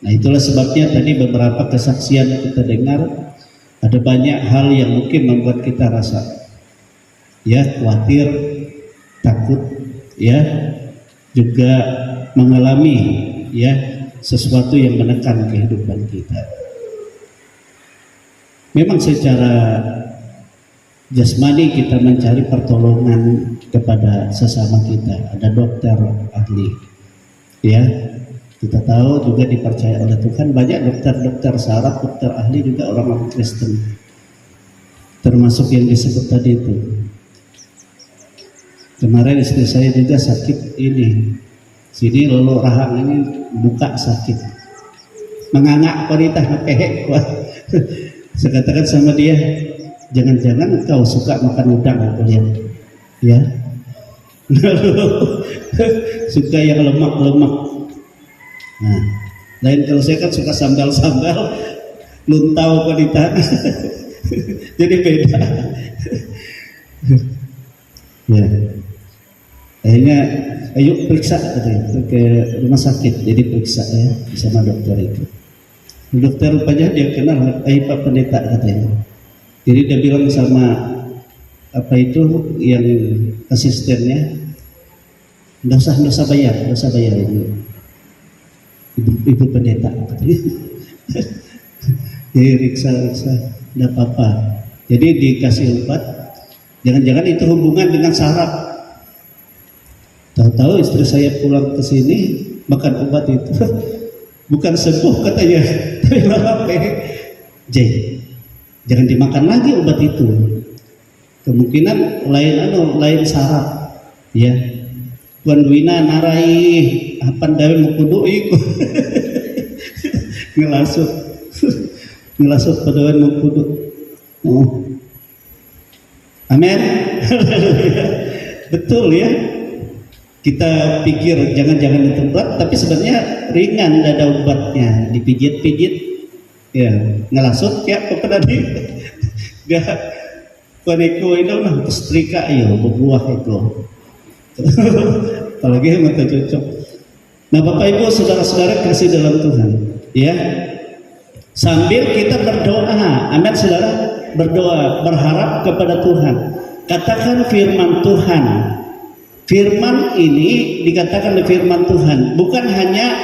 Nah, itulah sebabnya tadi beberapa kesaksian kita dengar, ada banyak hal yang mungkin membuat kita rasa, ya, khawatir, takut, ya, juga mengalami, ya, sesuatu yang menekan kehidupan kita. Memang secara jasmani kita mencari pertolongan kepada sesama kita. Ada dokter ahli, ya, kita tahu juga dipercaya oleh Tuhan. Banyak dokter-dokter saraf, dokter ahli juga orang-orang Kristen, termasuk yang disebut tadi itu. Kemarin istri saya juga sakit ini, sini lalu rahang ini buka sakit, mengangak wanita ngepehek. Saya katakan sama dia, jangan-jangan kau suka makan udang, aku lihat, ya. Suka yang lemak-lemak. Nah, lain kalau saya kan suka sambal-sambal, luntau wanita. Jadi beda. Ya. Akhirnya ayo periksa katanya, ke rumah sakit. Jadi periksa, ya, sama dokter itu. Dokter rupanya dia kenal Pak Pendeta katanya. Jadi dia bilang sama apa itu yang asistennya, nggak usah bayar ini ibu pendeta katanya. Jadi riksa nggak apa-apa. Jadi dikasih obat. Jangan-jangan itu hubungan dengan saraf. Tahu-tahu istri saya pulang ke sini makan obat itu, bukan sembuh katanya, tapi malah Jay, jangan dimakan lagi obat itu. Kemungkinan lain saraf, ya. Wan Wina narai apan dawe mukudu iku. ngelasut padawan mukudu. Oh. Amin. Betul ya. Kita pikir jangan-jangan itu berat, tapi sebenarnya ringan, ada obatnya, dipijit-pijit, ya ngelasut ya kepada di, gak koneko itu nah setrika ya berbuah itu, apalagi mata cocok. Nah Bapak Ibu saudara-saudara kasih dalam Tuhan, ya sambil kita berdoa, amin saudara, berdoa berharap kepada Tuhan, katakan firman Tuhan. Firman ini dikatakan oleh firman Tuhan, bukan hanya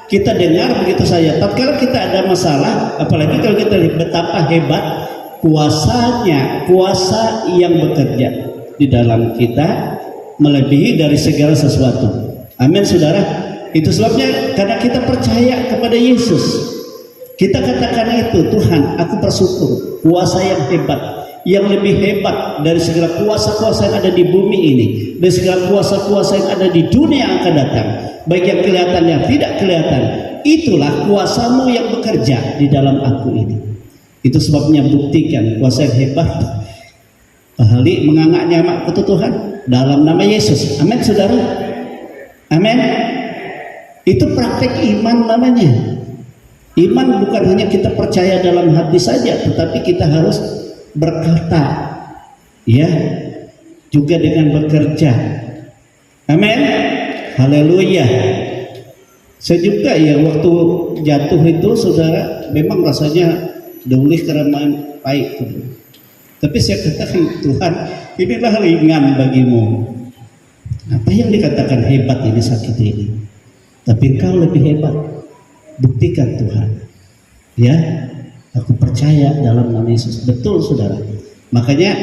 kita dengar begitu saja. Tatkala kita ada masalah, apalagi kalau kita lihat betapa hebat kuasanya, kuasa yang bekerja di dalam kita melebihi dari segala sesuatu. Amin saudara. Itu sebabnya karena kita percaya kepada Yesus, kita katakan itu, Tuhan aku bersyukur kuasa yang hebat, yang lebih hebat dari segala kuasa-kuasa yang ada di bumi ini, dari segala kuasa-kuasa yang ada di dunia yang akan datang, baik yang kelihatan yang tidak kelihatan. Itulah kuasamu yang bekerja di dalam aku ini. Itu sebabnya buktikan kuasa yang hebat. Pahali mengangaknya mak Tuhan dalam nama Yesus. Amin saudara. Amin. Itu praktek iman namanya. Iman bukan hanya kita percaya dalam hati saja, tetapi kita harus berkata, ya, juga dengan bekerja. Amin. Haleluya. Saya juga ya waktu jatuh itu saudara, memang rasanya dahulu karena main baik. Tapi saya katakan Tuhan, inilah ringan bagimu. Apa yang dikatakan hebat ini sakit ini, tapi Engkau lebih hebat. Buktikan Tuhan. Ya. Aku percaya dalam nama Yesus. Betul saudara. Makanya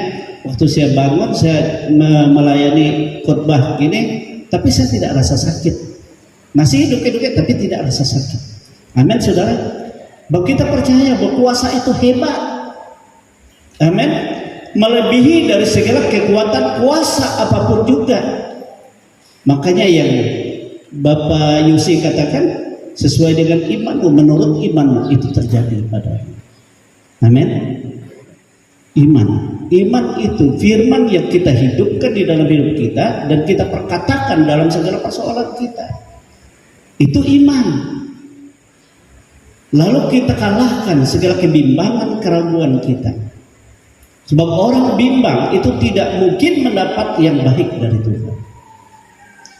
waktu saya bangun, saya melayani khotbah gini, tapi saya tidak rasa sakit. Masih hidup-hidup tapi tidak rasa sakit. Amin saudara. Bahwa kita percaya bahwa kuasa itu hebat. Amin. Melebihi dari segala kekuatan kuasa apapun juga. Makanya yang Bapak Yusi katakan, sesuai dengan imanmu, menurut imanmu itu terjadi padamu. Amin. Iman itu firman yang kita hidupkan di dalam hidup kita dan kita perkatakan dalam segala persoalan kita. Itu iman. Lalu kita kalahkan segala kebimbangan, keraguan kita. Sebab orang bimbang itu tidak mungkin mendapat yang baik dari Tuhan.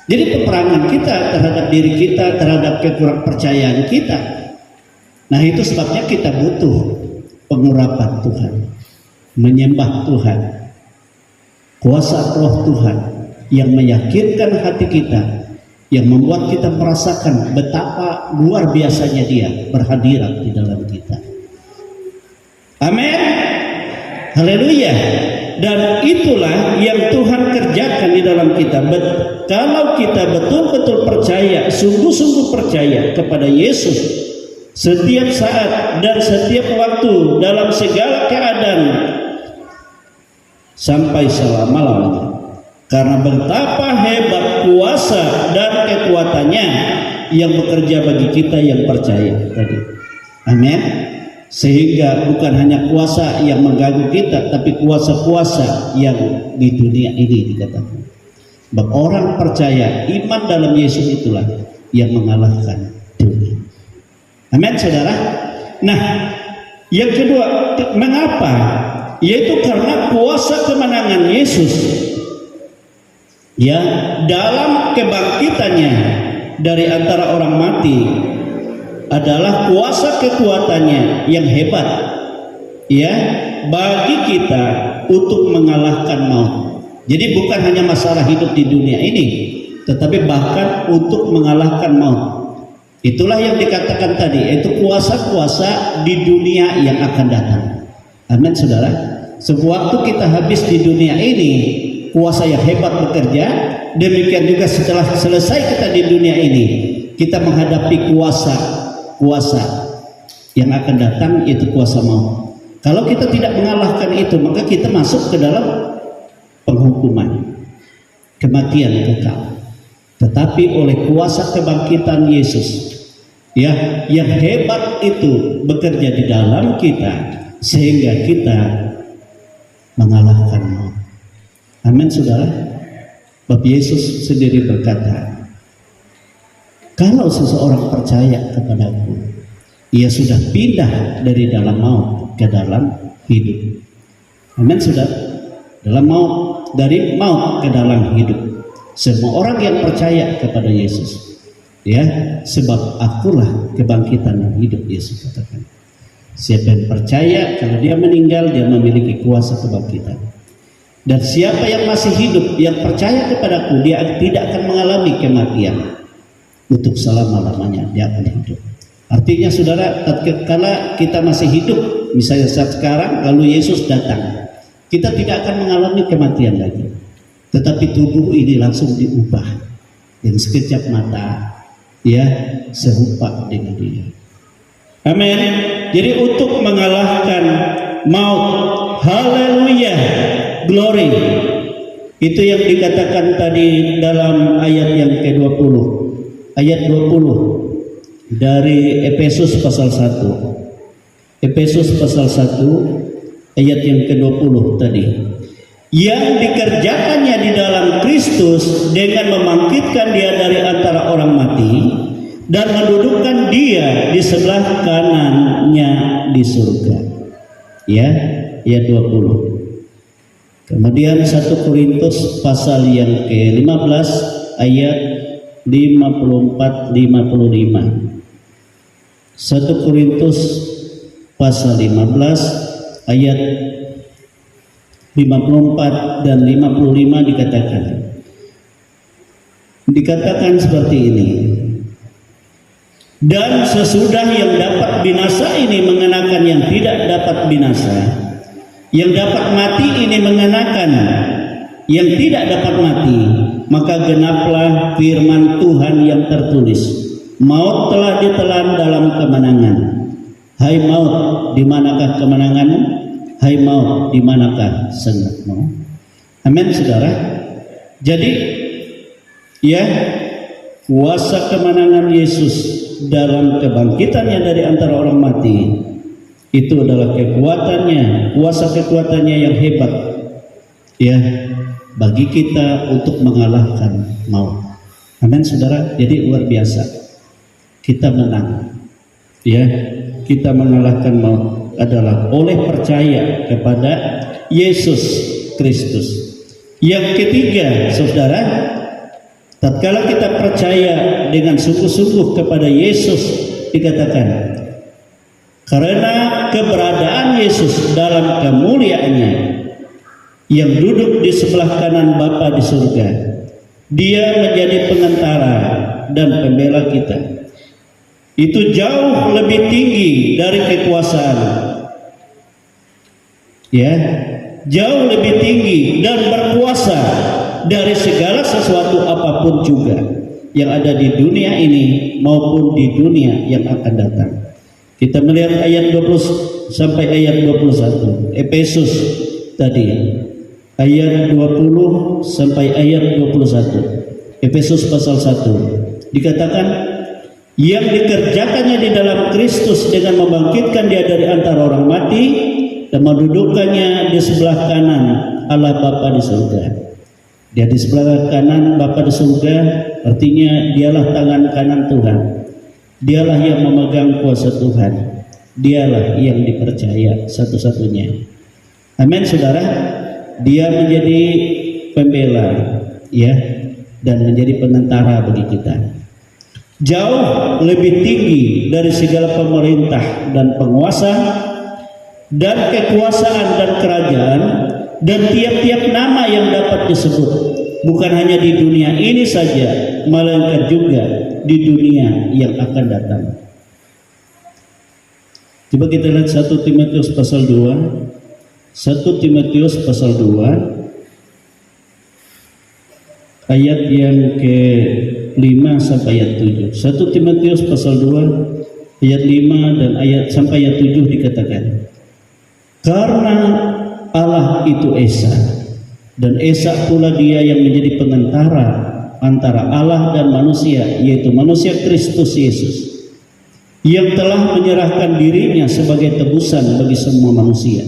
Jadi peperangan kita terhadap diri kita, terhadap kekurangpercayaan kita. Nah itu sebabnya kita butuh pengurapan Tuhan, menyembah Tuhan, kuasa roh Tuhan yang meyakinkan hati kita, yang membuat kita merasakan betapa luar biasanya Dia berhadirat di dalam kita. Amin. Haleluya. Dan itulah yang Tuhan kerjakan di dalam kita. Kalau kita betul-betul percaya, sungguh-sungguh percaya kepada Yesus setiap saat dan setiap waktu dalam segala keadaan sampai selama-lamanya. Karena betapa hebat kuasa dan kekuatannya yang bekerja bagi kita yang percaya tadi. Amin. Sehingga bukan hanya kuasa yang mengganggu kita, tapi kuasa-kuasa yang di dunia ini dikatakan. Sebab orang percaya iman dalam Yesus itulah yang mengalahkan dunia. Amin saudara. Nah yang kedua, mengapa? Yaitu karena kuasa kemenangan Yesus ya dalam kebangkitannya dari antara orang mati adalah kuasa kekuatannya yang hebat ya bagi kita untuk mengalahkan maut. Jadi bukan hanya masalah hidup di dunia ini, tetapi bahkan untuk mengalahkan maut. Itulah yang dikatakan tadi, yaitu kuasa-kuasa di dunia yang akan datang. Amin saudara. Sewaktu kita habis di dunia ini, kuasa yang hebat bekerja, demikian juga setelah selesai kita di dunia ini, kita menghadapi kuasa yang akan datang, yaitu kuasa maut. Kalau kita tidak mengalahkan itu, maka kita masuk ke dalam penghukuman, kematian kekal. Tetapi oleh kuasa kebangkitan Yesus, ya, yang hebat itu bekerja di dalam kita sehingga kita mengalahkan maut. Amin, saudara. Bab Yesus sendiri berkata, kalau seseorang percaya kepadaku, ia sudah pindah dari dalam maut ke dalam hidup. Amin, saudara. Dalam maut, dari maut ke dalam hidup. Semua orang yang percaya kepada Yesus, ya, sebab akulah kebangkitan dan hidup, Yesus katakan. Siapa yang percaya, kalau dia meninggal, dia memiliki kuasa kebangkitan. Dan siapa yang masih hidup, yang percaya kepadaku, dia tidak akan mengalami kematian. Untuk selama-lamanya dia akan hidup. Artinya saudara, tatkala kita masih hidup, misalnya saat sekarang, lalu Yesus datang, kita tidak akan mengalami kematian lagi. Tetapi tubuh ini langsung diubah dengan sekejap mata, ya, serupa dengan dia. Amin. Jadi untuk mengalahkan maut, haleluya, glory, itu yang dikatakan tadi dalam ayat yang ke-20, ayat 20 dari Efesus pasal 1. Efesus pasal 1 ayat yang ke-20 tadi. Yang dikerjakannya di dalam Kristus dengan membangkitkan dia dari antara orang mati dan mendudukkan dia di sebelah kanannya di surga. Ya, ayat 20. Kemudian 1 Korintus pasal yang ke-15 ayat 54-55. 1 Korintus pasal 15 ayat 54 dan 55 dikatakan seperti ini. Dan sesudah yang dapat binasa ini mengenakan yang tidak dapat binasa, yang dapat mati ini mengenakan yang tidak dapat mati, maka genaplah firman Tuhan yang tertulis, maut telah ditelan dalam kemenangan. Hai maut, di manakah kemenanganmu? Hai maut, di manakah sengatmu? Amin, saudara. Jadi, ya, kuasa kemenangan Yesus dalam kebangkitannya dari antara orang mati, itu adalah kekuatannya, kuasa kekuatannya yang hebat, ya, bagi kita untuk mengalahkan maut. Amin, saudara. Jadi luar biasa, kita menang, ya, kita mengalahkan maut adalah oleh percaya kepada Yesus Kristus. Yang ketiga, saudara, tatkala kita percaya dengan sungguh-sungguh kepada Yesus, dikatakan karena keberadaan Yesus dalam kemuliaannya yang duduk di sebelah kanan Bapa di surga, dia menjadi pengantara dan pembela kita. Itu jauh lebih tinggi dari kekuasaan, ya, jauh lebih tinggi dan berkuasa dari segala sesuatu apapun juga yang ada di dunia ini maupun di dunia yang akan datang. Kita melihat ayat 20 sampai ayat 21 Efesus tadi, ayat 20 sampai ayat 21 Efesus pasal 1 dikatakan, yang dikerjakannya di dalam Kristus dengan membangkitkan dia dari antara orang mati dan mendudukkannya di sebelah kanan Allah Bapa di surga. Dia di sebelah kanan Bapa di surga, artinya dialah tangan kanan Tuhan. Dialah yang memegang kuasa Tuhan. Dialah yang dipercaya satu-satunya. Amin, saudara. Dia menjadi pembela, ya, dan menjadi penentara bagi kita. Jauh lebih tinggi dari segala pemerintah dan penguasa dan kekuasaan dan kerajaan dan tiap-tiap nama yang dapat disebut, bukan hanya di dunia ini saja, melainkan juga di dunia yang akan datang. Coba kita lihat 1 Timotius pasal 2. 1 Timotius pasal 2 ayat yang ke-5 sampai ayat 7. 1 Timotius pasal 2 ayat 5 dan ayat sampai ayat 7 dikatakan, karena Allah itu Esa, dan Esa pula dia yang menjadi pengantara antara Allah dan manusia, yaitu manusia Kristus Yesus, yang telah menyerahkan dirinya sebagai tebusan bagi semua manusia.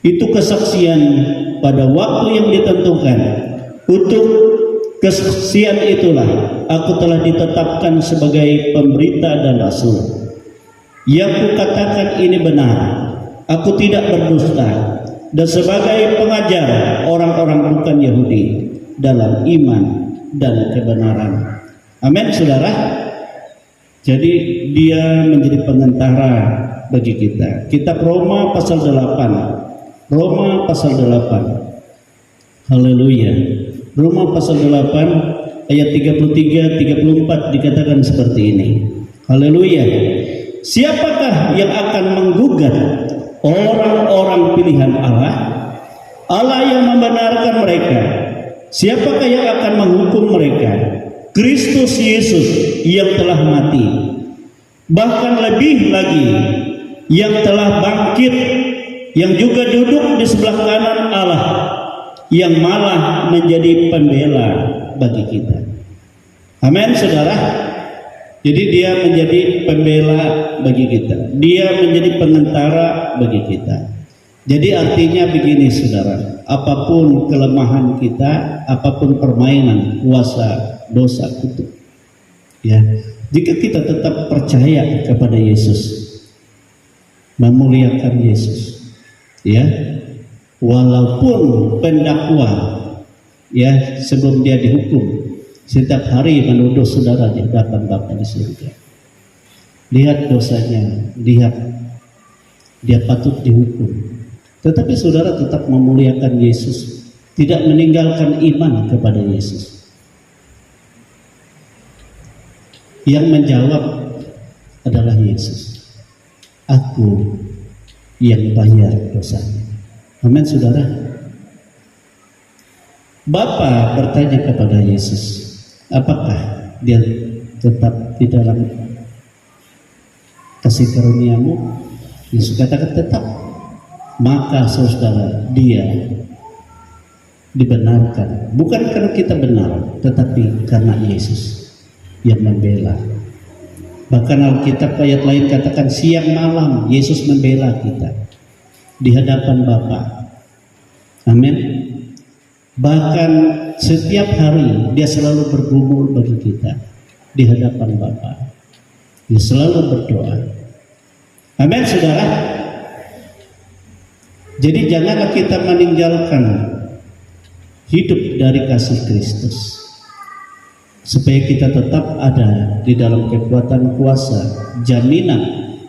Itu kesaksian pada waktu yang ditentukan. Untuk kesaksian itulah aku telah ditetapkan sebagai pemberita dan rasul. Yang kukatakan ini benar, aku tidak berdusta, dan sebagai pengajar orang-orang bukan Yahudi dalam iman dan kebenaran. Amin, saudara. Jadi dia menjadi pengantara bagi kita. Kitab Roma pasal 8. Roma pasal 8. Haleluya. Roma pasal 8 ayat 33-34 dikatakan seperti ini. Haleluya. Siapakah yang akan menggugat orang-orang pilihan Allah? Allah yang membenarkan mereka. Siapakah yang akan menghukum mereka? Kristus Yesus yang telah mati, bahkan lebih lagi yang telah bangkit, yang juga duduk di sebelah kanan Allah, yang malah menjadi pembela bagi kita. Amin, saudara. Jadi dia menjadi pembela bagi kita, dia menjadi pengantara bagi kita. Jadi artinya begini, saudara, apapun kelemahan kita, apapun permainan kuasa dosa itu, ya, jika kita tetap percaya kepada Yesus, memuliakan Yesus, ya, walaupun pendakwa, ya, sebelum dia dihukum setiap hari menuduh saudara di hadapan Bapa di surga, lihat dosanya, lihat dia patut dihukum, tetapi saudara tetap memuliakan Yesus, tidak meninggalkan iman kepada Yesus. Yang menjawab adalah Yesus. Aku yang bayar dosanya. Amin, saudara. Bapa bertanya kepada Yesus, apakah dia tetap di dalam kasih karuniamu? Yesus katakan tetap. Maka saudara, dia dibenarkan, bukan karena kita benar, tetapi karena Yesus yang membela. Bahkan Alkitab ayat lain katakan siang malam Yesus membela kita di hadapan Bapa. Amin. Bahkan setiap hari dia selalu bergumul bagi kita di hadapan Bapa. Dia selalu berdoa. Amin, saudara. Jadi janganlah kita meninggalkan hidup dari kasih Kristus, supaya kita tetap ada di dalam kekuatan kuasa, jaminan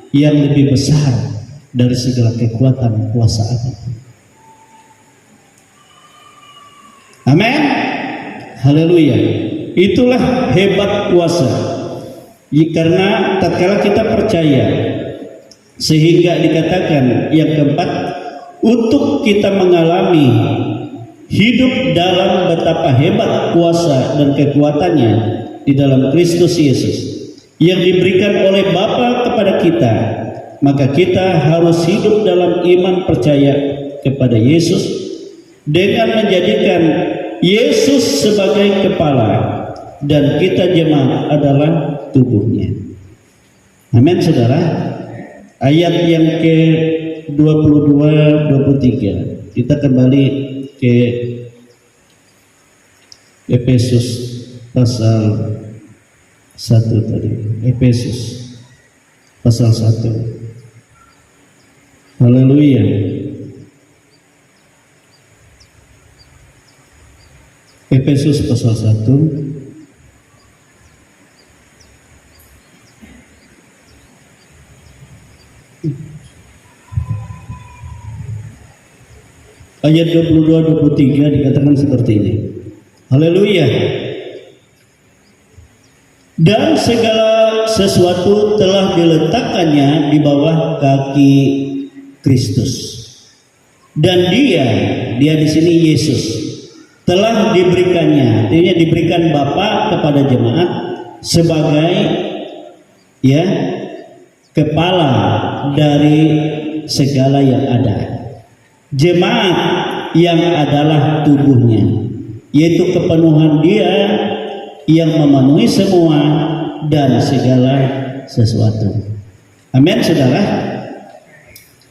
yang lebih besar dari segala kekuatan kuasa apapun. Amin. Haleluya. Itulah hebat kuasa. Karena tatkala kita percaya, sehingga dikatakan yang keempat, untuk kita mengalami hidup dalam betapa hebat kuasa dan kekuatannya di dalam Kristus Yesus yang diberikan oleh Bapa kepada kita, maka kita harus hidup dalam iman percaya kepada Yesus dengan menjadikan Yesus sebagai kepala dan kita jemaat adalah tubuhnya. Amin, saudara. Ayat yang ke-22-23 kita kembali ke Efesus pasal 1 tadi. Efesus pasal 1. Haleluya. Efesus pasal 1 ayat 22-23 dikatakan seperti ini. Haleluya. Dan segala sesuatu telah diletakkannya di bawah kaki Kristus. Dan dia di sini Yesus telah diberikannya, artinya diberikan Bapa kepada jemaat sebagai ya kepala dari segala yang ada. Jemaat yang adalah tubuhnya, yaitu kepenuhan Dia yang memenuhi semua dan segala sesuatu. Amin, saudara.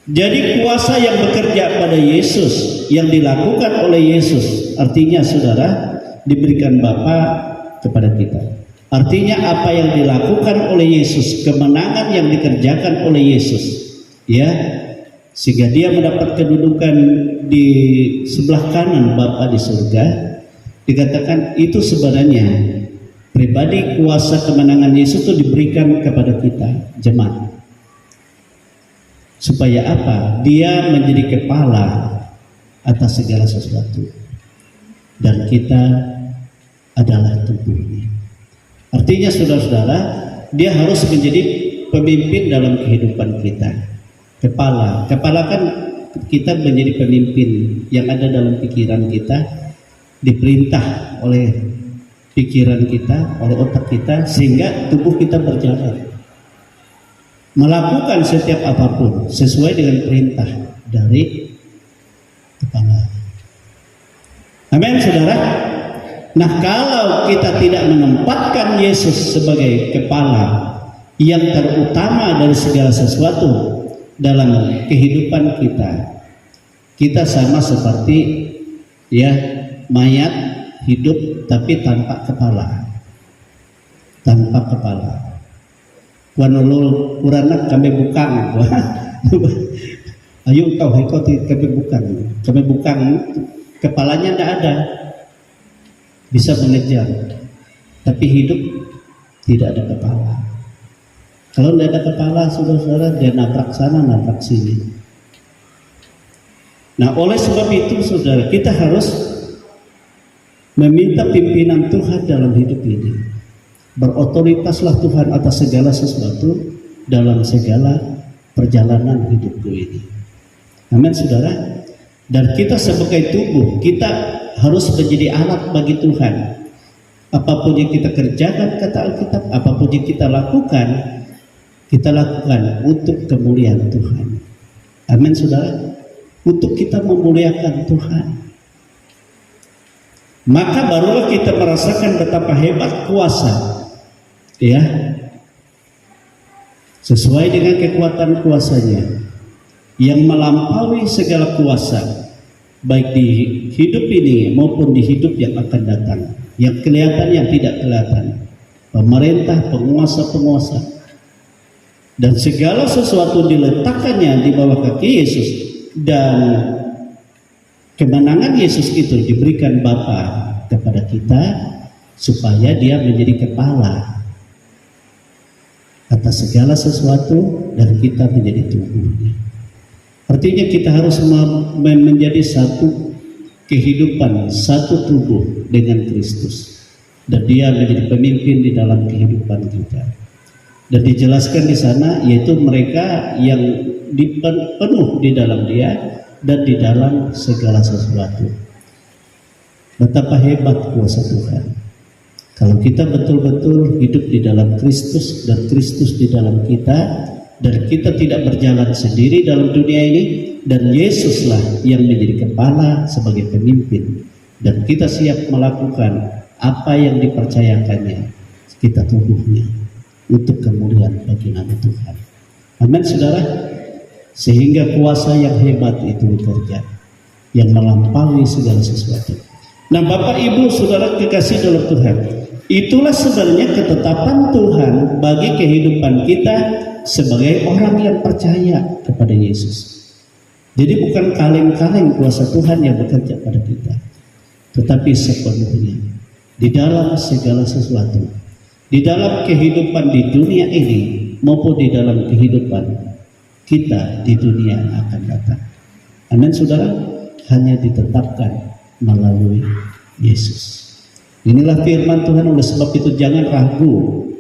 Jadi kuasa yang bekerja pada Yesus, yang dilakukan oleh Yesus, artinya saudara, diberikan Bapa kepada kita. Artinya apa yang dilakukan oleh Yesus, kemenangan yang dikerjakan oleh Yesus, ya, sehingga Dia mendapat kedudukan di sebelah kanan Bapa di surga. Dikatakan itu sebenarnya pribadi kuasa kemenangan Yesus itu diberikan kepada kita, jemaat. Supaya apa? Dia menjadi kepala atas segala sesuatu, dan kita adalah tubuhnya. Artinya saudara-saudara, Dia harus menjadi pemimpin dalam kehidupan kita. Kepala kan kita menjadi pemimpin yang ada dalam pikiran kita, diperintah oleh pikiran kita, oleh otak kita, sehingga tubuh kita berjalan, melakukan setiap apapun sesuai dengan perintah dari kepala. Amin, saudara. Nah, kalau kita tidak menempatkan Yesus sebagai kepala yang terutama dari segala sesuatu dalam kehidupan kita, kita sama seperti ya mayat hidup tapi tanpa kepala. Tanpa kepala. Wanulul uranak kami bukang. Ayo kau kami bukang, kepalanya tidak ada, bisa mengejar, tapi hidup tidak ada kepala. Kalau tidak ada kepala, saudara-saudara, dia nabrak sana nabrak sini. Nah, oleh sebab itu saudara, kita harus meminta pimpinan Tuhan dalam hidup ini. Berotoritaslah Tuhan atas segala sesuatu dalam segala perjalanan hidupku ini. Amin, saudara. Dan kita sebagai tubuh, kita harus menjadi alat bagi Tuhan. Apapun yang kita kerjakan, kata Alkitab, apapun yang kita lakukan untuk kemuliaan Tuhan. Amin, saudara. Untuk kita memuliakan Tuhan. Maka barulah kita merasakan betapa hebat kuasa, ya, sesuai dengan kekuatan kuasanya yang melampaui segala kuasa, baik di hidup ini maupun di hidup yang akan datang, yang kelihatan, yang tidak kelihatan, pemerintah, penguasa, dan segala sesuatu diletakkannya di bawah kaki Yesus, dan kemenangan Yesus itu diberikan Bapa kepada kita supaya Dia menjadi kepala atas segala sesuatu dan kita menjadi tubuhnya. Artinya kita harus menjadi satu kehidupan, satu tubuh dengan Kristus, dan Dia menjadi pemimpin di dalam kehidupan kita. Dan dijelaskan di sana, yaitu mereka yang penuh di dalam Dia dan di dalam segala sesuatu. Betapa hebat kuasa Tuhan. Kalau kita betul-betul hidup di dalam Kristus dan Kristus di dalam kita, dan kita tidak berjalan sendiri dalam dunia ini, dan Yesuslah yang menjadi kepala sebagai pemimpin, dan kita siap melakukan apa yang dipercayakannya, kita tubuhnya untuk kemuliaan bagi nama Tuhan. Amin, saudara. Sehingga kuasa yang hebat itu bekerja, yang melampaui segala sesuatu. Nah, Bapak Ibu saudara kekasih dalam Tuhan, itulah sebenarnya ketetapan Tuhan bagi kehidupan kita sebagai orang yang percaya kepada Yesus. Jadi bukan kaleng-kaleng kuasa Tuhan yang bekerja pada kita, tetapi sepenuhnya di dalam segala sesuatu, di dalam kehidupan di dunia ini maupun di dalam kehidupan kita di dunia yang akan datang. Amin, saudara. Hanya ditetapkan melalui Yesus. Inilah firman Tuhan. Oleh sebab itu jangan ragu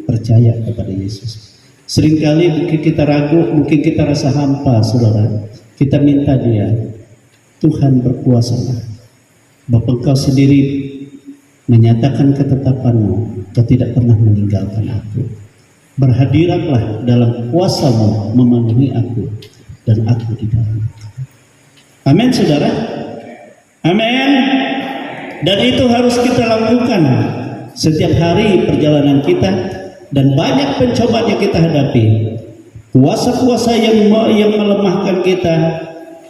percaya kepada Yesus. Seringkali mungkin kita ragu, mungkin kita rasa hampa, saudara. Kita minta Dia, Tuhan berkuasalah. Bapa Engkau sendiri menyatakan ketetapan-Mu, Kau tidak pernah meninggalkan aku. Berhadiratlah dalam kuasa-Mu memenuhi aku dan aku di dalam. Amin, saudara. Amin. Dan itu harus kita lakukan setiap hari perjalanan kita, dan banyak pencobaan yang kita hadapi. Kuasa-kuasa yang melemahkan kita,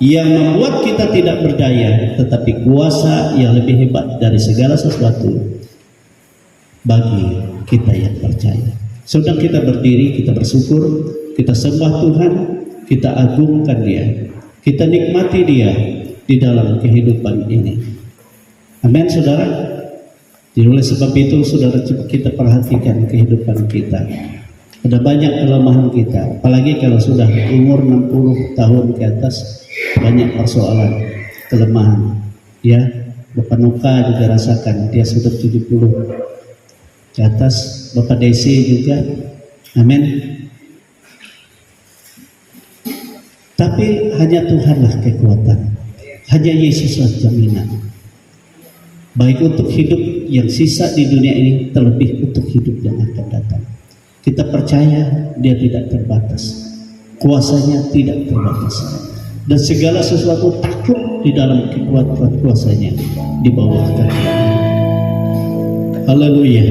yang membuat kita tidak berdaya, tetapi kuasa yang lebih hebat dari segala sesuatu bagi kita yang percaya. Sedang kita berdiri, kita bersyukur, kita sembah Tuhan, kita agungkan Dia, kita nikmati Dia di dalam kehidupan ini. Amin, saudara. Jadi oleh sebab itu, saudara, kita perhatikan kehidupan kita. Ada banyak kelemahan kita, apalagi kalau sudah umur 60 tahun ke atas, banyak persoalan, kelemahan. Ya, Bapak Nuka juga rasakan, dia sudah 70 ke atas, Bapak Desi juga. Amin. Tapi hanya Tuhanlah kekuatan, hanya Yesuslah jaminan. Baik untuk hidup yang sisa di dunia ini, terlebih untuk hidup yang akan datang. Kita percaya Dia tidak terbatas, kuasanya tidak terbatas, dan segala sesuatu takluk di dalam kekuatan kuasanya di bawah kaki. Haleluya.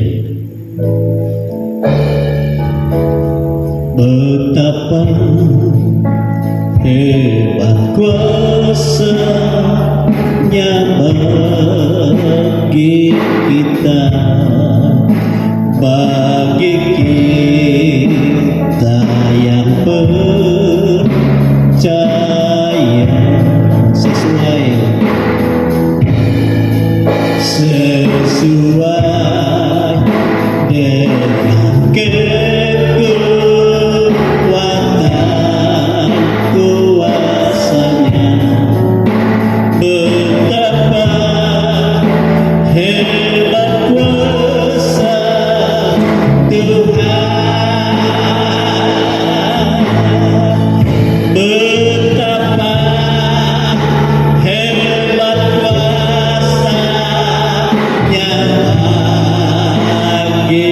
Betapa hebat kuasa-Nya bagi kita, bagi kita yang percaya, sesuai dengan kekuatan kuasa-Nya. Betapa hebat kuasa Tuhan, betapa hebat kuasa-Nya bagi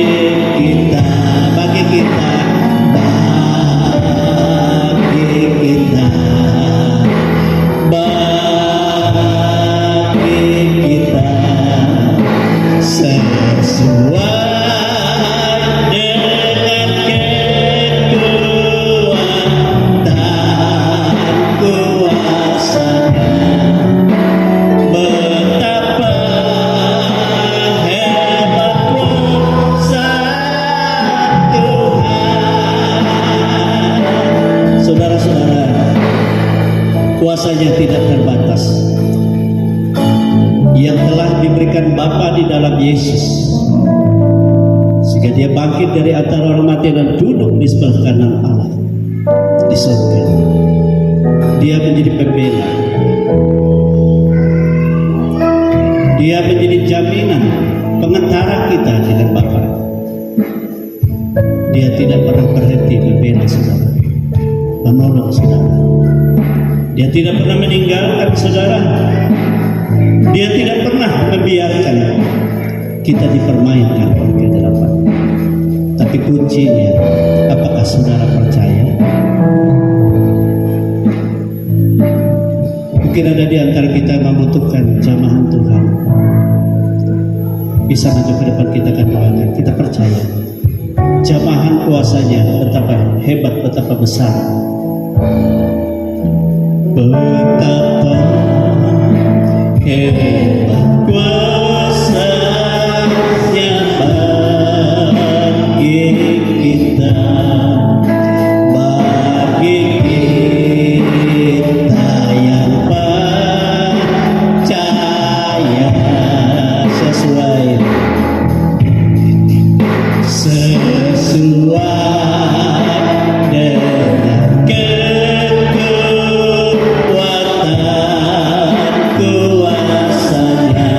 kita, bagi kita, bagi kita, bagi kita, sesuai dengan kekuatan kuasa-Nya. Betapa hebat kuasa Tuhan. Saudara-saudara, kuasa-Nya tidak terbatas, yang telah diberikan Bapa di dalam Yesus, sehingga Dia bangkit dari antara orang mati dan duduk di sebelah kanan Allah di surga. Dia menjadi pembela, Dia menjadi jaminan pengantara kita dengan Bapa. Dia tidak pernah berhenti membela saudara, menolong saudara. Dia tidak pernah meninggalkan saudara. Dia tidak pernah membiarkan kita dipermainkan oleh kegelapan. Tapi kuncinya, apakah saudara percaya? Mungkin ada di antara kita yang membutuhkan jamahan Tuhan. Bisa maju ke depan, kita akan doakan. Kita percaya jamahan kuasa-Nya betapa hebat, betapa besar, betapa hebat kuasa-Nya bagi kita, bagi kita yang percaya, sesuai dengan kekuatan kuasa-Nya.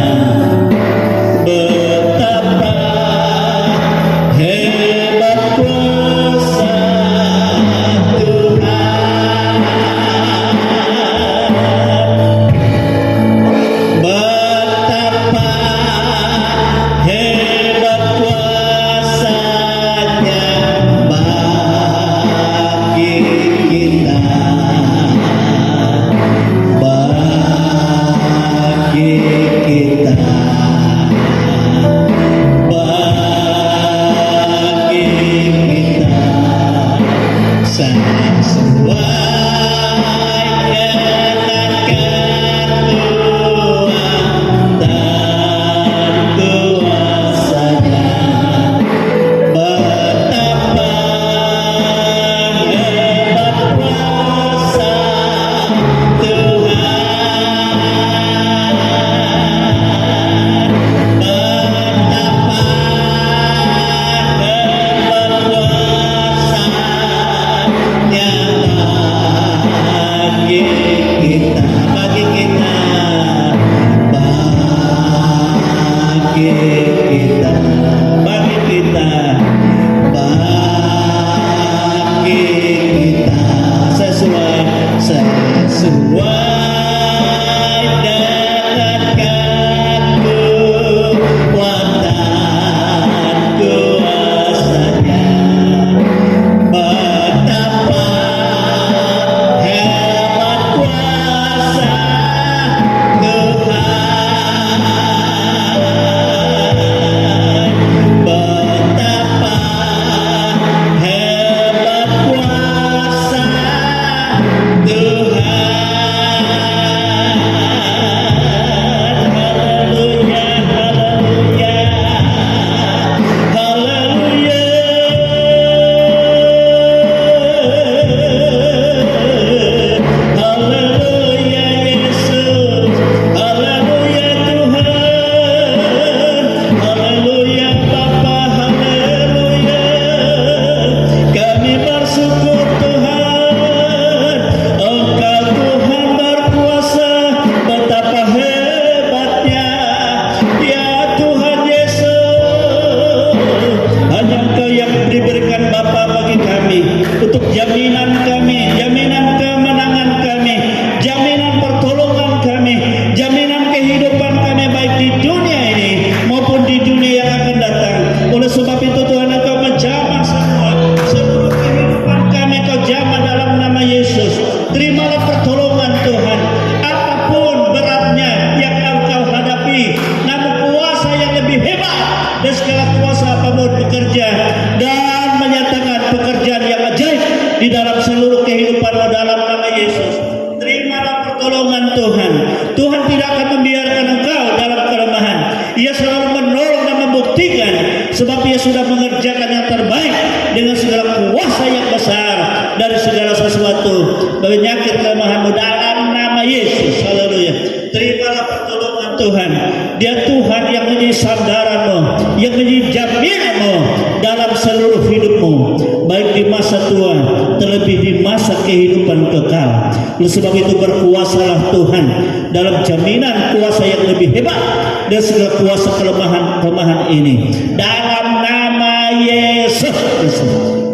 Oleh sebab itu berkuasalah Tuhan dalam jaminan kuasa yang lebih hebat dan segala kuasa kelemahan ini. Dalam nama Yesus,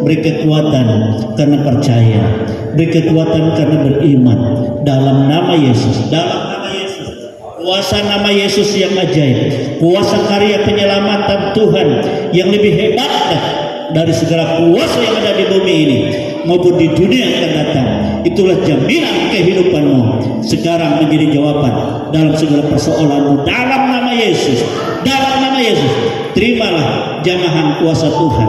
beri kekuatan karena percaya, beri kekuatan karena beriman. Dalam nama Yesus, dalam nama Yesus, kuasa nama Yesus yang ajaib, kuasa karya penyelamatan Tuhan yang lebih hebat dari segala kuasa yang ada di bumi ini maupun di dunia yang akan datang. Itulah jaminan kehidupanmu sekarang menjadi jawaban dalam segala persoalanmu. Dalam nama Yesus, dalam nama Yesus, terimalah jamahan kuasa Tuhan.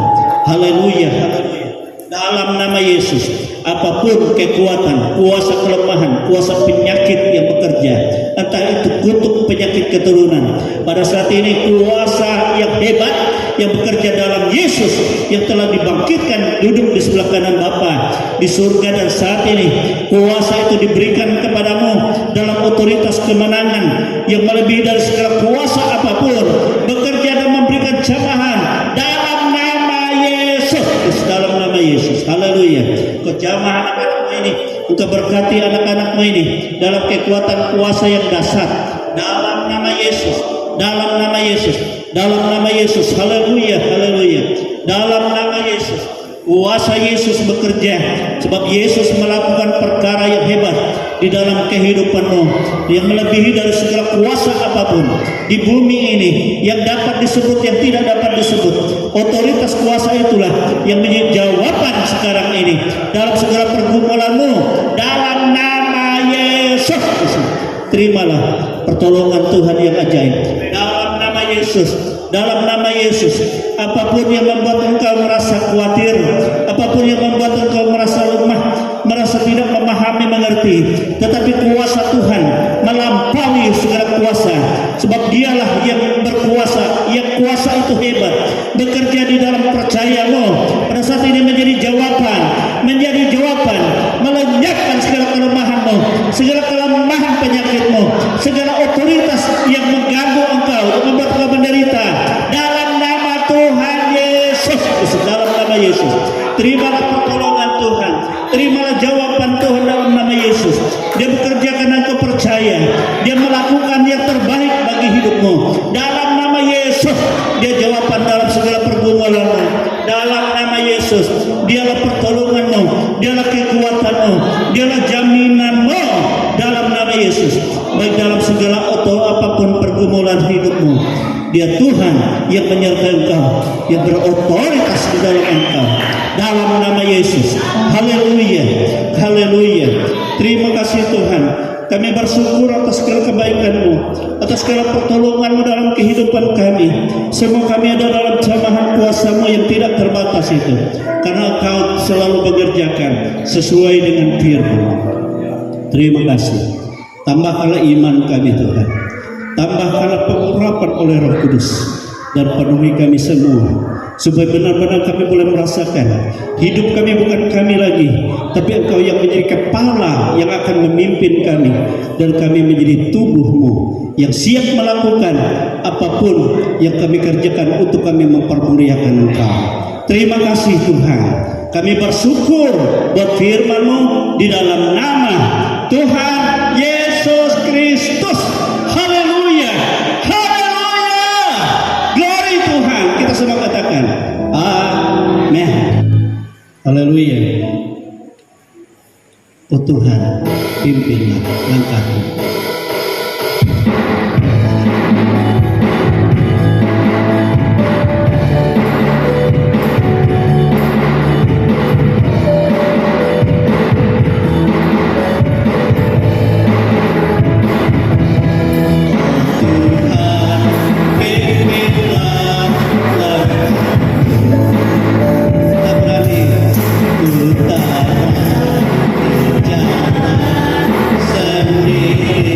Haleluya, haleluya. Dalam nama Yesus, apapun kekuatan, kuasa kelemahan, kuasa penyakit yang bekerja, entah itu kutuk penyakit keturunan, pada saat ini kuasa yang hebat yang bekerja dalam Yesus yang telah dibangkitkan duduk di sebelah kanan Bapa di surga, dan saat ini kuasa itu diberikan kepadamu dalam otoritas kemenangan yang melebihi dari segala kuasa apapun, bekerja dan memberikan jamahan dalam nama Yesus, dalam nama Yesus. Haleluya. Kau jamah anak-anakmu ini, engkau berkati anak-anakmu ini dalam kekuatan kuasa yang dasar dalam nama Yesus, dalam nama Yesus, dalam nama Yesus. Haleluya, haleluya. Dalam nama Yesus, kuasa Yesus bekerja, sebab Yesus melakukan perkara yang hebat di dalam kehidupanmu yang melebihi dari segala kuasa apapun di bumi ini yang dapat disebut, yang tidak dapat disebut. Otoritas kuasa itulah yang menjadi jawaban sekarang ini dalam segala pergumulanmu. Dalam nama Yesus, terimalah pertolongan Tuhan yang ajaib. Dalam nama Yesus, dalam nama Yesus, apapun yang membuat engkau merasa khawatir, apapun yang membuat engkau merasa mengerti, tetapi kuasa Tuhan melampaui segala kuasa, sebab dialah yang berkuasa, yang kuasa itu hebat, bekerja di dalam percayamu. Pada saat ini menjadi jawaban, melenyapkan segala kelemahanmu, segala kelemahan penyakitmu, segala otoritas yang mengganggu engkau, membuat engkau menderita, dalam nama Tuhan Yesus. Dalam nama Yesus, terimalah pertolongan Tuhan, terimalah jawaban Tuhan dalam nama Yesus. Dia bekerja karena engkau percaya, dia melakukan yang terbaik bagi hidupmu. Dalam nama Yesus, dia jawaban dalam segala pergumulanmu. Dalam nama Yesus, dialah pertolonganmu, dialah kekuatanmu, dialah jaminanmu. Dalam nama Yesus, baik dalam segala atau apapun pergumulan hidupmu, dia Tuhan yang menyertai engkau, yang berotoritas di dalam engkau. Dalam nama Yesus, haleluya, haleluya. Terima kasih Tuhan. Kami bersyukur atas segala kebaikan-Mu, atas segala pertolongan-Mu dalam kehidupan kami. Semua kami ada dalam jamahan kuasa-Mu yang tidak terbatas itu, karena Engkau selalu mengerjakan sesuai dengan firman. Terima kasih. Tambahkanlah iman kami Tuhan, tambahkanlah pengurapan oleh Roh Kudus, dan penuhi kami semua, supaya benar-benar kami boleh merasakan hidup kami bukan kami lagi, tapi Engkau yang menjadi kepala yang akan memimpin kami, dan kami menjadi tubuh-Mu yang siap melakukan apapun yang kami kerjakan untuk kami mempermuliakan Engkau. Terima kasih Tuhan. Kami bersyukur buat firman-Mu di dalam nama Tuhan Yesus Kristus. Haleluya, haleluya. Glory Tuhan. Kita semua katakan amin. Haleluya. Oh Tuhan, pimpinlah langkahku. Sendiri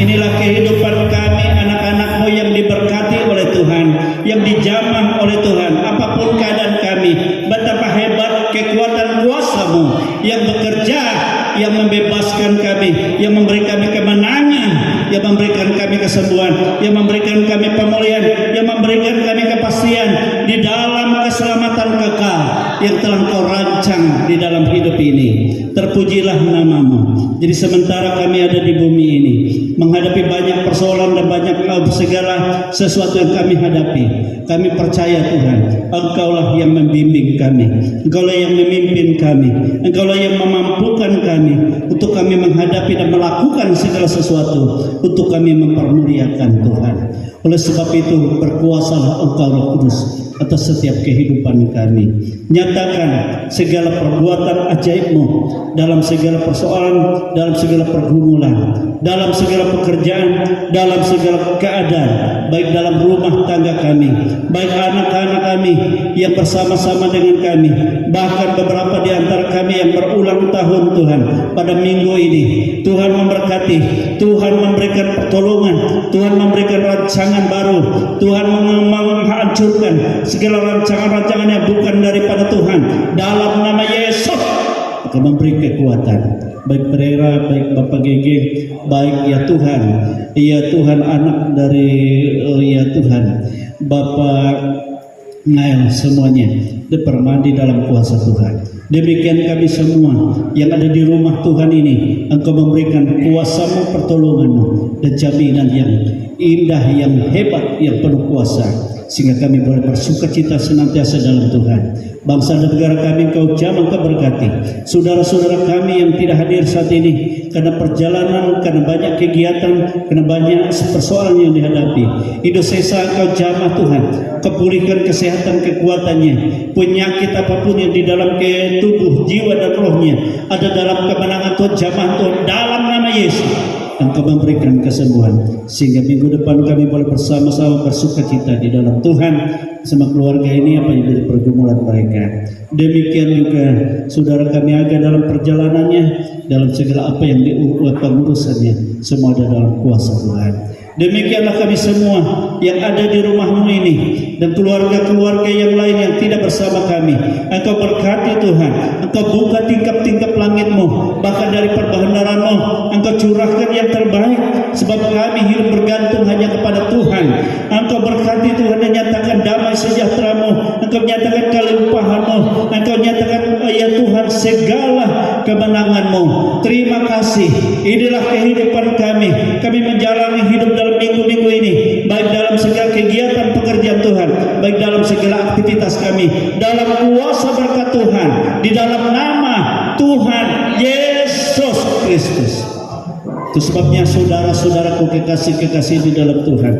Inilah kehidupan kami, anak-anak-Mu yang diberkati oleh Tuhan, yang dijamah oleh Tuhan. Apapun keadaan kami, betapa hebat kekuatan kuasa-Mu yang bekerja, yang membebaskan kami, yang memberi kami kemenangan, yang memberikan kami kesembuhan, yang memberikan kami pemulihan, yang memberikan kami kepastian di dalam keselamatan kekal yang telah Kau rancang di dalam hidup ini. Terpujilah nama-Mu. Jadi sementara kami ada di bumi ini, menghadapi banyak persoalan dan banyak segala sesuatu yang kami hadapi, kami percaya Tuhan, Engkaulah yang membimbing kami, Engkaulah yang memimpin kami, Engkaulah yang memampukan kami untuk kami menghadapi dan melakukan segala sesuatu untuk kami mempermuliakan Tuhan. Oleh sebab itu, berkuasalah Engkau Roh Kudus atas setiap kehidupan kami. Nyatakan segala perbuatan ajaib-Mu dalam segala persoalan, dalam segala pergumulan, dalam segala pekerjaan, dalam segala keadaan, baik dalam rumah tangga kami, baik anak-anak kami yang bersama-sama dengan kami, bahkan beberapa di antara kami yang berulang tahun Tuhan pada minggu ini. Tuhan memberkati, Tuhan memberikan pertolongan, Tuhan memberikan rancangan baru, Tuhan menghancurkan segala rancangan-rancangan yang bukan daripada Tuhan dalam nama Yesus. Akan memberi kekuatan, baik Pereira, baik Bapak Gege, baik ya Tuhan anak dari ya Tuhan Bapak Nail, semuanya dipermandi dalam kuasa Tuhan. Demikian kami semua yang ada di rumah Tuhan ini, Engkau memberikan kuasa-Mu, pertolongan-Mu, dan jaminan yang indah, yang hebat, yang penuh kuasa, sehingga kami boleh bersukacita senantiasa dalam Tuhan. Bangsa dan negara kami Engkau jamah, Engkau berkati. Saudara-saudara kami yang tidak hadir saat ini karena perjalanan, karena banyak kegiatan, karena banyak persoalan yang dihadapi, Indonesia Engkau jamah Tuhan, kepulihkan kesehatan, kekuatannya, penyakit apapun yang di dalam tubuh, jiwa dan rohnya ada dalam kemenangan Tuhan, jamah Tuhan dalam nama Yesus. Engkau memberikan kesembuhan sehingga minggu depan kami boleh bersama-sama bersukacita di dalam Tuhan sama keluarga ini apa yang menjadi pergumulan mereka. Demikian juga saudara kami agak dalam perjalanannya, dalam segala apa yang pengurusannya, semua ada dalam kuasa Tuhan. Demikianlah kami semua yang ada di rumah-Mu ini dan keluarga-keluarga yang lain yang tidak bersama kami. Engkau berkati Tuhan, Engkau buka tingkap-tingkap langit-Mu, bahkan dari perbendaharaan-Mu Engkau curahkan yang terbaik, sebab kami hidup bergantung hanya kepada Tuhan. Engkau berkati Tuhan dan nyatakan damai sejahtera-Mu, Engkau nyatakan kelimpahan-Mu, Engkau nyatakan ya Tuhan segala kemenangan-Mu. Terima kasih. Inilah kehidupan kami menjalani hidup dalam minggu-minggu ini, baik dalam segala kegiatan pekerjaan Tuhan, baik dalam segala aktivitas kami, dalam kuasa berkat Tuhan, di dalam nama Tuhan Yesus Kristus. Itu sebabnya saudara-saudaraku kekasih-kekasih di dalam Tuhan,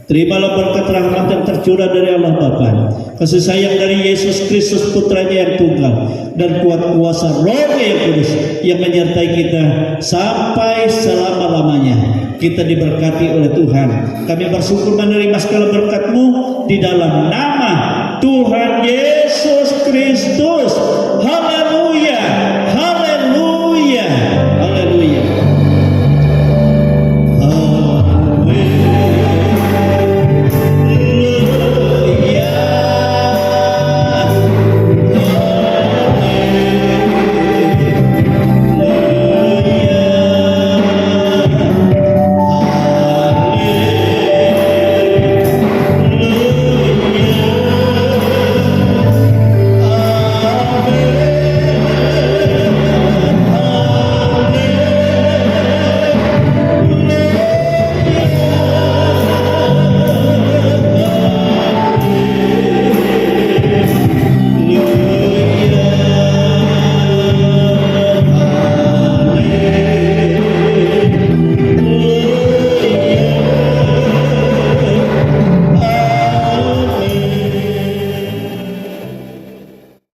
terimalah berkat rahmat yang tercurah dari Allah Bapa, kasih sayang dari Yesus Kristus Putranya yang tunggal, dan kuat kuasa Roh-Nya yang kudus yang menyertai kita sampai selama-lamanya. Kita diberkati oleh Tuhan. Kami bersyukur menerima segala berkat-Mu di dalam nama Tuhan